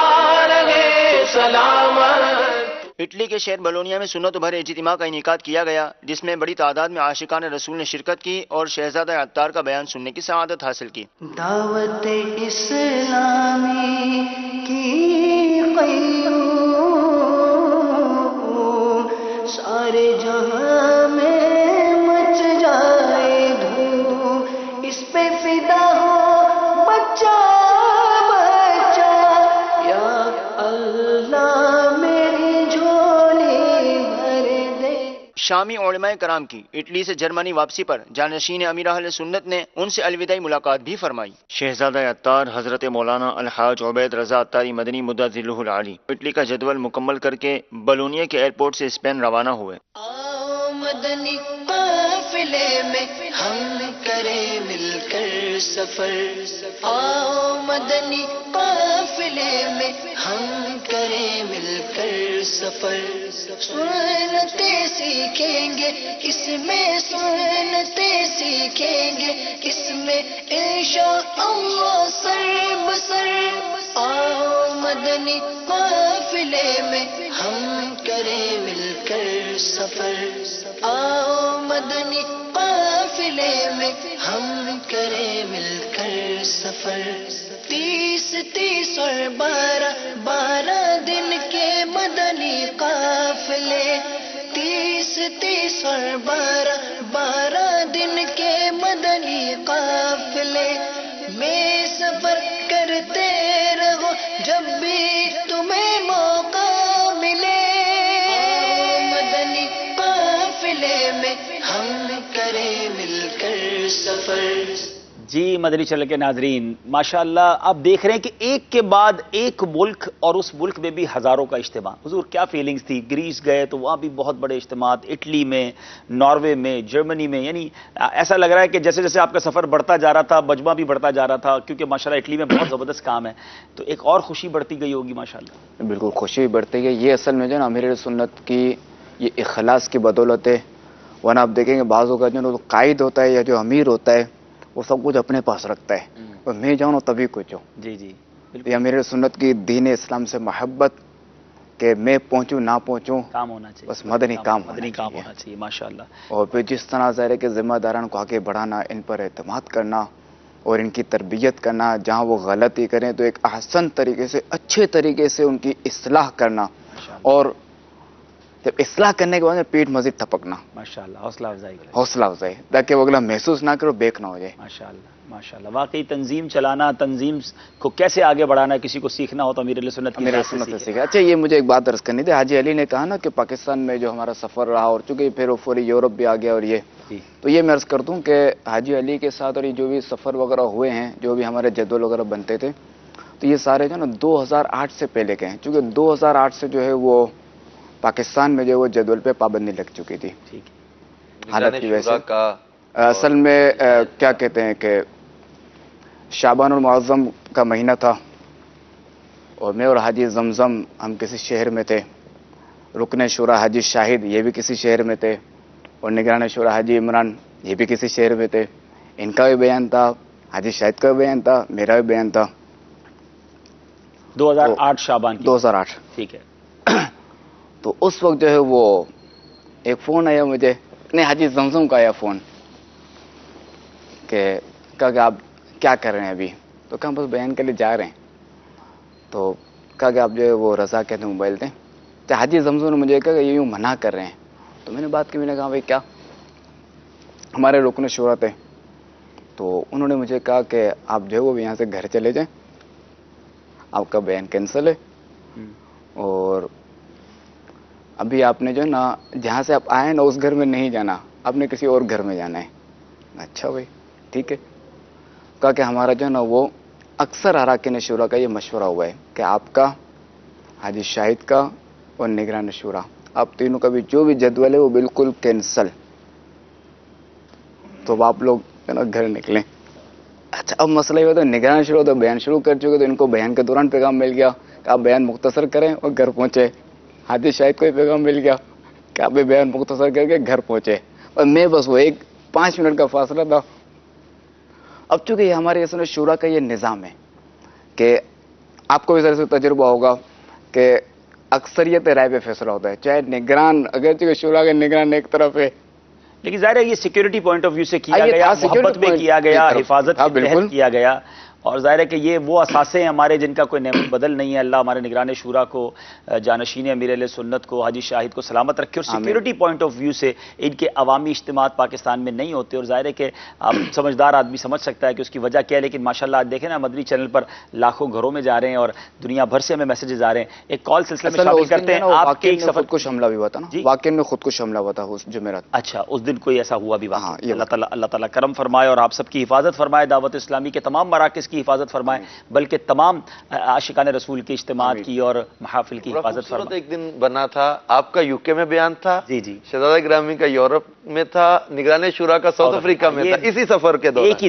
رہے سلامت. اٹلی کے شہر بلونیا میں سنت و بھرے اجتماع کا انعقاد کیا گیا جس میں بڑی تعداد میں عاشقان رسول نے شرکت کی اور شہزادہ عطار کا بیان سننے کی سعادت حاصل کی. دعوت اسلامی کی قیوم سارے جہاں میں مچ جائے دھوم، اس پہ فدا ہو بچہ بچہ یا اللہ میری جھولی بھر دے. شامی علماء کرام کی اٹلی سے جرمنی واپسی پر جانشین امیر اہل سنت نے ان سے الوداعی ملاقات بھی فرمائی. شہزادہ عطار حضرت مولانا الحاج عبید رضا عطاری مدنی مدت ذلہ العالی اٹلی کا جدول مکمل کر کے بلونیا کے ایئرپورٹ سے اسپین روانہ ہوئے. آؤ مدنی قافلے میں ہم کریں مل کر سفر، آؤ مدنی قافلے میں ہم کریں مل کر سفر. سنتے سیکھیں گے اس میں، سنتے سیکھیں گے اس میں انشاءاللہ سر بسر. آؤ مدنی قافلے میں ہم کریں مل کر سفر، آؤ مدنی قافلے میں ہم کریں مل کر سفر. 30 اور 12 دن کے مدنی قافلے، 30 اور 12 دن کے مدنی قافلے میں سفر کرتے رہو جب بھی تمہیں موقع ملے. مدنی قافلے میں ہم کریں مل کر سفر. جی مدنی چینل کے ناظرین، ماشاءاللہ آپ دیکھ رہے ہیں کہ ایک کے بعد ایک ملک، اور اس ملک میں بھی ہزاروں کا اجتماع. حضور کیا فیلنگز تھی؟ گریس گئے تو وہاں بھی بہت بڑے اجتماعات، اٹلی میں، ناروے میں، جرمنی میں، یعنی ایسا لگ رہا ہے کہ جیسے جیسے آپ کا سفر بڑھتا جا رہا تھا مجمع بھی بڑھتا جا رہا تھا، کیونکہ ماشاءاللہ اٹلی میں بہت زبردست کام ہے، تو ایک اور خوشی بڑھتی گئی ہوگی ماشاءاللہ. بالکل خوشی بڑھتی گئی. یہ اصل میں جو ہے نا امیر سنت کی یہ اخلاص کی بدولت ہے. ورنہ آپ دیکھیں گے بعضوں کا جو قائد ہوتا ہے یا جو امیر ہوتا ہے وہ سب کچھ اپنے پاس رکھتا ہے، اور میں جاؤں تبھی کچھ ہوں. جی جی یہ امیر سنت کی دین اسلام سے محبت کہ میں پہنچوں نہ پہنچوں، کام ہونا چاہیے، بس مدنی کام ہونا چاہیے ماشاءاللہ. اور پھر جس طرح ظاہر ہے کہ ذمہ داران کو آگے بڑھانا، ان پر اعتماد کرنا اور ان کی تربیت کرنا، جہاں وہ غلطی کریں تو ایک احسن طریقے سے، اچھے طریقے سے ان کی اصلاح کرنا، اور جب اصلاح کرنے کے بعد پیٹ مزید تھپکنا، ماشاءاللہ حوصلہ افزائی حوصلہ افزائی، تاکہ وہ اگلا محسوس نہ کرو، بیک نہ ہو جائے. ماشاءاللہ ماشاءاللہ. واقعی تنظیم چلانا، تنظیم کو کیسے آگے بڑھانا، کسی کو سیکھنا ہو تو امیر سنت سے سیکھا. اچھا یہ مجھے ایک بات عرض کرنی تھی. حاجی علی نے کہا نا کہ پاکستان میں جو ہمارا سفر رہا، اور چونکہ پھر وہ فوری یورپ بھی آ گیا، اور یہ تو یہ میں عرض کر دوں کہ حاجی علی کے ساتھ اور یہ جو بھی سفر وغیرہ ہوئے ہیں، جو بھی ہمارے جدول وغیرہ بنتے تھے، تو یہ سارے جو نا 2008 سے پہلے کے ہیں، چونکہ 2008 سے جو ہے وہ پاکستان میں جو وہ جدول پہ پابندی لگ چکی تھی حالت کی وجہ سے. اصل میں کیا کہتے ہیں کہ شعبان المعظم کا مہینہ تھا، اور میں اور حاجی زمزم ہم کسی شہر میں تھے، رکن شورا حاجی شاہد یہ بھی کسی شہر میں تھے، اور نگران شورا حاجی عمران یہ بھی کسی شہر میں تھے. ان کا بھی بیان تھا، حاجی شاہد کا بھی بیان تھا، میرا بھی بیان تھا. 2008 شعبان کی 2008 ٹھیک ہے. تو اس وقت جو ہے وہ ایک فون آیا مجھے، نہیں حاجی زمزم کا آیا فون کہ کہا کہ آپ کیا کر رہے ہیں ابھی؟ تو کہا بس بیان کے لیے جا رہے ہیں. تو کہا کہ آپ جو ہے وہ رضا کہتے ہیں موبائل دیں. تو حاجی زمزم نے مجھے کہا کہ یہ یوں منع کر رہے ہیں. تو میں نے بات کی، میں نے کہا بھائی کیا؟ ہمارے رکن شورا تھے، تو انہوں نے مجھے کہا کہ آپ جو ہے وہ یہاں سے گھر چلے جائیں، آپ کا بیان کینسل ہے، اور ابھی آپ نے جو ہے نا جہاں سے آپ آئے نا اس گھر میں نہیں جانا، آپ نے کسی اور گھر میں جانا ہے. اچھا بھائی ٹھیک ہے. کہا کہ ہمارا جو ہے نا وہ اکثر اراکین شورا کا یہ مشورہ ہوا ہے کہ آپ کا، حاجی شاہد کا اور نگران شورا، آپ تینوں کا بھی جو بھی جدول ہے وہ بالکل کینسل. تو آپ لوگ جو نا گھر نکلیں. اچھا اب مسئلہ یہ ہوتا ہے نگران شروع تو بیان شروع کر چکے، تو ان کو بیان کے دوران پیغام مل گیا کہ آپ بیان مختصر کریں اور گھر پہنچے. حاجی شاہد کو پیغام مل گیا کہ آپ بیان مختصر کر کے گھر پہنچے، اور میں بس وہ 5 منٹ کا فاصلہ تھا. اب چونکہ یہ ہمارے اصل شورا کا یہ نظام ہے کہ آپ کو بھی ذرا سے تجربہ ہوگا کہ اکثریت رائے پہ فیصلہ ہوتا ہے، چاہے نگران، اگر چونکہ شورا کا نگران ایک طرف ہے، لیکن ظاہر ہے یہ سیکیورٹی پوائنٹ آف ویو سے کیا گیا، محبت میں کیا گیا، حفاظت کے تحت کیا گیا، اور ظاہر ہے کہ یہ وہ اثاثے ہیں ہمارے جن کا کوئی نعمت بدل نہیں ہے. اللہ ہمارے نگران شورا کو، جانشین امیر علیہ سنت کو، حاجی شاہد کو سلامت رکھے، اور سیکیورٹی پوائنٹ آف ویو سے ان کے عوامی اجتماعات پاکستان میں نہیں ہوتے. اور ظاہر ہے کہ آپ سمجھدار آدمی سمجھ سکتا ہے کہ اس کی وجہ کیا ہے. لیکن ماشاءاللہ آج دیکھیں نا مدنی چینل پر لاکھوں گھروں میں جا رہے ہیں اور دنیا بھر سے ہمیں میسیجز آ رہے ہیں. ایک کال سلسلے میں شامل کرتے ہیں. آپ کے ایک سفر خودکش حملہ بھی ہوا تھا نا، واقعی میں خودکش حملہ ہوا تھا اس جمعرات. اچھا اس دن کوئی ایسا ہوا بھی واقعہ. اللہ تعالیٰ کرم فرمائے اور آپ سب کی حفاظت فرمائے، دعوت اسلامی کے تمام مراکز کی حفاظت فرمائے، بلکہ تمام عاشقان رسول کے اجتماعات کی اور محافل کی حفاظت فرمائے. ایک دن بنا تھا آپ کا UK میں بیان تھا، جی جی، شہزادہ گرامی کا یورپ میں تھا، نگران شورا کا ساؤتھ افریقہ میں تھا، اسی سفر کے دوران ایک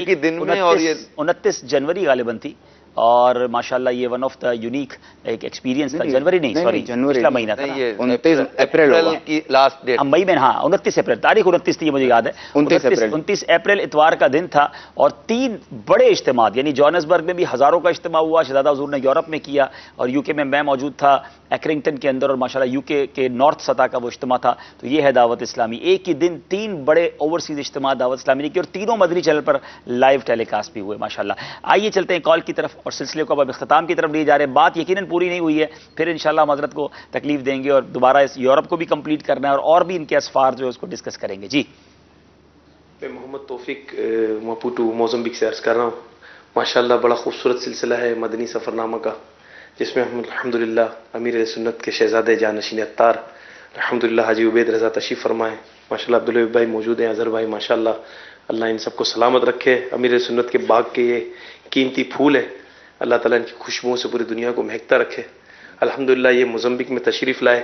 ہی دن میں. اور یہ 29 جنوری غالباً تھی، اور ماشاءاللہ یہ ون آف دا یونیک ایک ایکسپیرینس تھا. جنوری نہیں، سوری پچھلا مہینہ تھا، 29 اپریل کی لاسٹ ڈیٹ، مئی میں. ہاں 29 اپریل، تاریخ 29 تھی مجھے یاد ہے. 29 اپریل اتوار کا دن تھا، اور 3 بڑے اجتماعات، یعنی جوہانسبرگ میں بھی ہزاروں کا اجتماع ہوا، شہزادہ حضور نے یورپ میں کیا، اور UK میں موجود تھا ایکرنگٹن کے اندر، اور ماشاءاللہ UK کے نارتھ سطح کا وہ اجتماع تھا. تو یہ ہے دعوت اسلامی. ایک ہی دن 3 بڑے اوورسیز اجتماع دعوت اسلامی نے کی، اور تینوں مدنی چینل پر لائیو ٹیلی کاسٹ بھی ہوئے ماشاءاللہ. آئیے چلتے ہیں کال کی طرف، اور سلسلے کو اب اختتام کی طرف لے جا رہے ہیں. بات یقیناً پوری نہیں ہوئی ہے، پھر انشاءاللہ ہم حضرت کو تکلیف دیں گے اور دوبارہ اس یورپ کو بھی کمپلیٹ کرنا ہے، اور بھی ان کے اسفار جو ہے اس کو ڈسکس کریں گے. جی میں محمد توفیق ماپوٹو موزمبیک سے عرض کر رہا ہوں. ماشاءاللہ بڑا خوبصورت سلسلہ ہے مدنی سفر نامہ کا، جس میں ہم الحمدللہ امیر علیہ سنت کے شہزادے جانشین اتار الحمدللہ حاجی عبید رضا تشریف فرمائے. ماشاءاللہ عبداللہ بھائی موجود ہیں، اظہر بھائی ماشاءاللہ اللہ ان سب کو سلامت رکھے. امیر سنت کے باغ کے یہ قیمتی پھول ہے، اللہ تعالیٰ ان کی خوشبوؤں سے پوری دنیا کو مہکتا رکھے. الحمدللہ یہ موزمبیق میں تشریف لائے،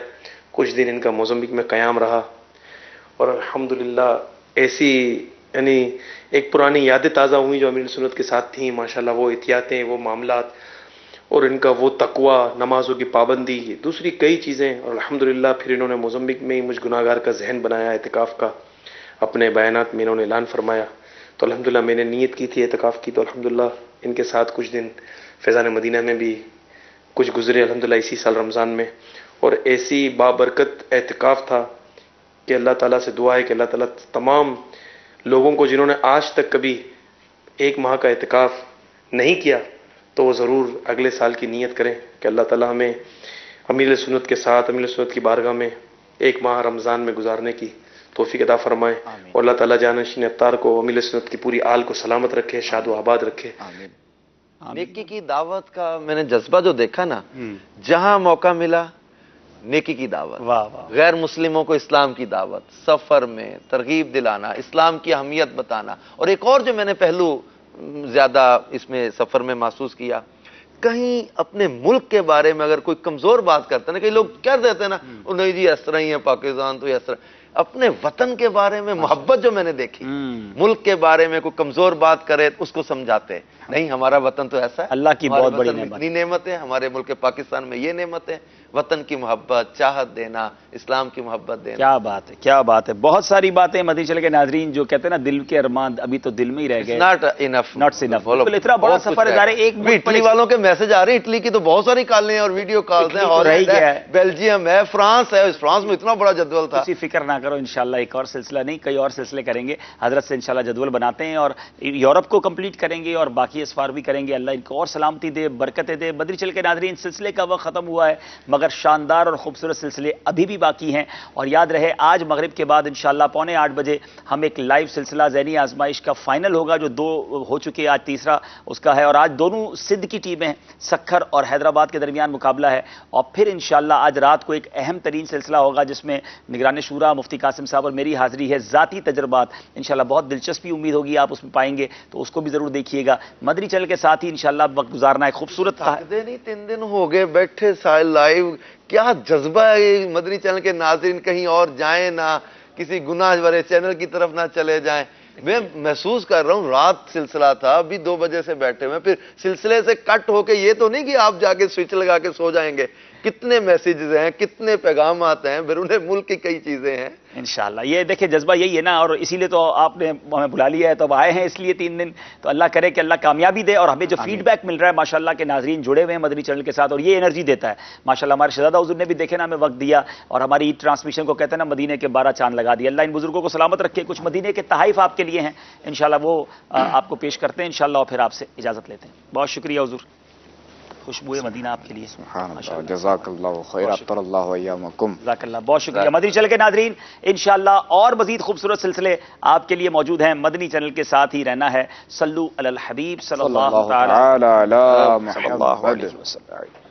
کچھ دن ان کا موزمبیق میں قیام رہا، اور الحمدللہ ایسی یعنی ایک پرانی یادیں تازہ ہوئیں جو امیر سنت کے ساتھ تھیں. ماشاءاللہ وہ احتیاطیں، وہ معاملات، اور ان کا وہ تقوی، نمازوں کی پابندی، دوسری کئی چیزیں. اور الحمدللہ پھر انہوں نے موزمبیق میں ہی مجھ گناہگار کا ذہن بنایا اعتکاف کا. اپنے بیانات میں انہوں نے اعلان فرمایا، تو الحمدللہ میں نے نیت کی تھی اعتکاف کی، تو الحمدللہ ان کے ساتھ کچھ دن فیضان مدینہ میں بھی کچھ گزرے الحمدللہ اسی سال رمضان میں. اور ایسی بابرکت اعتکاف تھا کہ اللہ تعالیٰ سے دعا ہے کہ اللہ تعالیٰ تمام لوگوں کو جنہوں نے آج تک کبھی ایک ماہ کا اعتکاف نہیں کیا تو وہ ضرور اگلے سال کی نیت کریں کہ اللہ تعالیٰ ہمیں امیر سنت کے ساتھ امیر سنت کی بارگاہ میں ایک ماہ رمضان میں گزارنے کی توفیق عطا فرمائے. اور اللہ تعالیٰ جانشین اتار کو امیر سنت کی پوری آل کو سلامت رکھے، شاد و آباد رکھے. نیکی کی دعوت کا میں نے جذبہ جو دیکھا نا، جہاں موقع ملا نیکی کی دعوت، غیر مسلموں کو اسلام کی دعوت، سفر میں ترغیب دلانا، اسلام کی اہمیت بتانا. اور ایک اور جو میں نے پہلو زیادہ اس میں سفر میں محسوس کیا، کہیں اپنے ملک کے بارے میں اگر کوئی کمزور بات کرتا ہے نا، کئی لوگ کہہ دیتے ہیں نا نہیں جی اس طرح ہی ہے پاکستان تو اس طرح، اپنے وطن کے بارے میں محبت جو میں نے دیکھی، ملک کے بارے میں کوئی کمزور بات کرے اس کو سمجھاتے نہیں، ہمارا وطن تو ایسا ہے، اللہ کی بہت بڑی نعمت، اتنی نعمت ہے ہمارے ملک پاکستان میں، یہ نعمت ہے وطن کی محبت، چاہت دینا، اسلام کی محبت دینا. کیا بات ہے، کیا بات ہے. بہت ساری باتیں مدنی چینل کے ناظرین جو کہتے ہیں نا دل کے ارمان ابھی تو دل میں ہی رہ گئے. ناٹ انف، بالکل اتنا بڑا سفر ہے. ایک اٹلی والوں کے میسج آ رہے ہیں، اٹلی کی تو بہت ساری کالیں اور ویڈیو کالز ہیں، اور بیلجیم ہے، فرانس ہے، فرانس میں اتنا بڑا جدول تھا. کسی فکر نہ کرو، انشاءاللہ ایک اور سلسلہ نہیں کئی اور سلسلے کریں گے، حضرت سے انشاءاللہ جدول بناتے ہیں اور یورپ کو کمپلیٹ کریں گے اور باقی اسفار بھی کریں گے. اللہ ان کو اور سلامتی دے، برکتیں دے. مدنی چینل کے ناظرین سلسلے کا وقت ختم ہوا ہے، مگر شاندار اور خوبصورت سلسلے ابھی بھی باقی ہیں. اور یاد رہے آج مغرب کے بعد انشاءاللہ 7:45 بجے ہم ایک لائیو سلسلہ ذہنی آزمائش کا فائنل ہوگا جو 2 ہو چکے، آج تیسرا اس کا ہے. اور آج دونوں سندھ کی ٹیمیں ہیں، سکھر اور حیدرآباد کے درمیان مقابلہ ہے. اور پھر انشاءاللہ آج رات کو ایک اہم ترین سلسلہ ہوگا جس میں نگران شورا مفتی قاسم صاحب اور میری حاضری ہے. ذاتی تجربات انشاءاللہ بہت دلچسپی امید ہوگی آپ اس میں پائیں گے، تو اس کو بھی ضرور دیکھیے گا. مدنی چینل کے ساتھ ہی انشاءاللہ وقت گزارنا ہے خوبصورت تھا. نہیں 3 دن ہو گئے بیٹھے سائل لائیو، کیا جذبہ ہے. مدنی چینل کے ناظرین کہیں اور جائیں نہ، کسی گناہ بھرے چینل کی طرف نہ چلے جائیں. میں محسوس کر رہا ہوں رات سلسلہ تھا، ابھی 2 بجے سے بیٹھے ہوئے، پھر سلسلے سے کٹ ہو کے یہ تو نہیں کہ آپ جا کے سوئچ لگا کے سو جائیں گے. کتنے میسیجز ہیں، کتنے پیغامات ہیں، بیرون ملک کی کئی چیزیں ہیں. انشاءاللہ یہ دیکھیں جذبہ یہی ہے نا، اور اسی لیے تو آپ نے ہمیں بلا لیا ہے، تو اب آئے ہیں اس لیے 3 دن. تو اللہ کرے کہ اللہ کامیابی دے. اور ہمیں جو فیڈ بیک مل رہا ہے ماشاءاللہ کے ناظرین جڑے ہوئے ہیں مدنی چینل کے ساتھ اور یہ انرجی دیتا ہے ماشاءاللہ. ہمارے شہزادہ حضور نے بھی دیکھے نا ہمیں وقت دیا اور ہماری ٹرانسمیشن کو کہتے ہیں نا مدینے کے 12 چاند لگا دیا. اللہ ان بزرگوں کو سلامت رکھے. کچھ مدینے کے تحائف آپ کے لیے ہیں انشاءاللہ، وہ آپ کو پیش کرتے ہیں انشاءاللہ، اور پھر آپ سے اجازت لیتے ہیں. بہت شکریہ حضور، خوشبو مدینہ آپ کے لیے. سبحان اللہ، جزاک اللہ خیر، ابطل اللہ ایامکم. جزاک اللہ، بہت شکریہ. مدنی چینل کے ناظرین انشاءاللہ اور مزید خوبصورت سلسلے آپ کے لیے موجود ہیں. مدنی چینل کے ساتھ ہی رہنا ہے. صلو علی الحبیب صلی اللہ تعالی علیہ وسلم.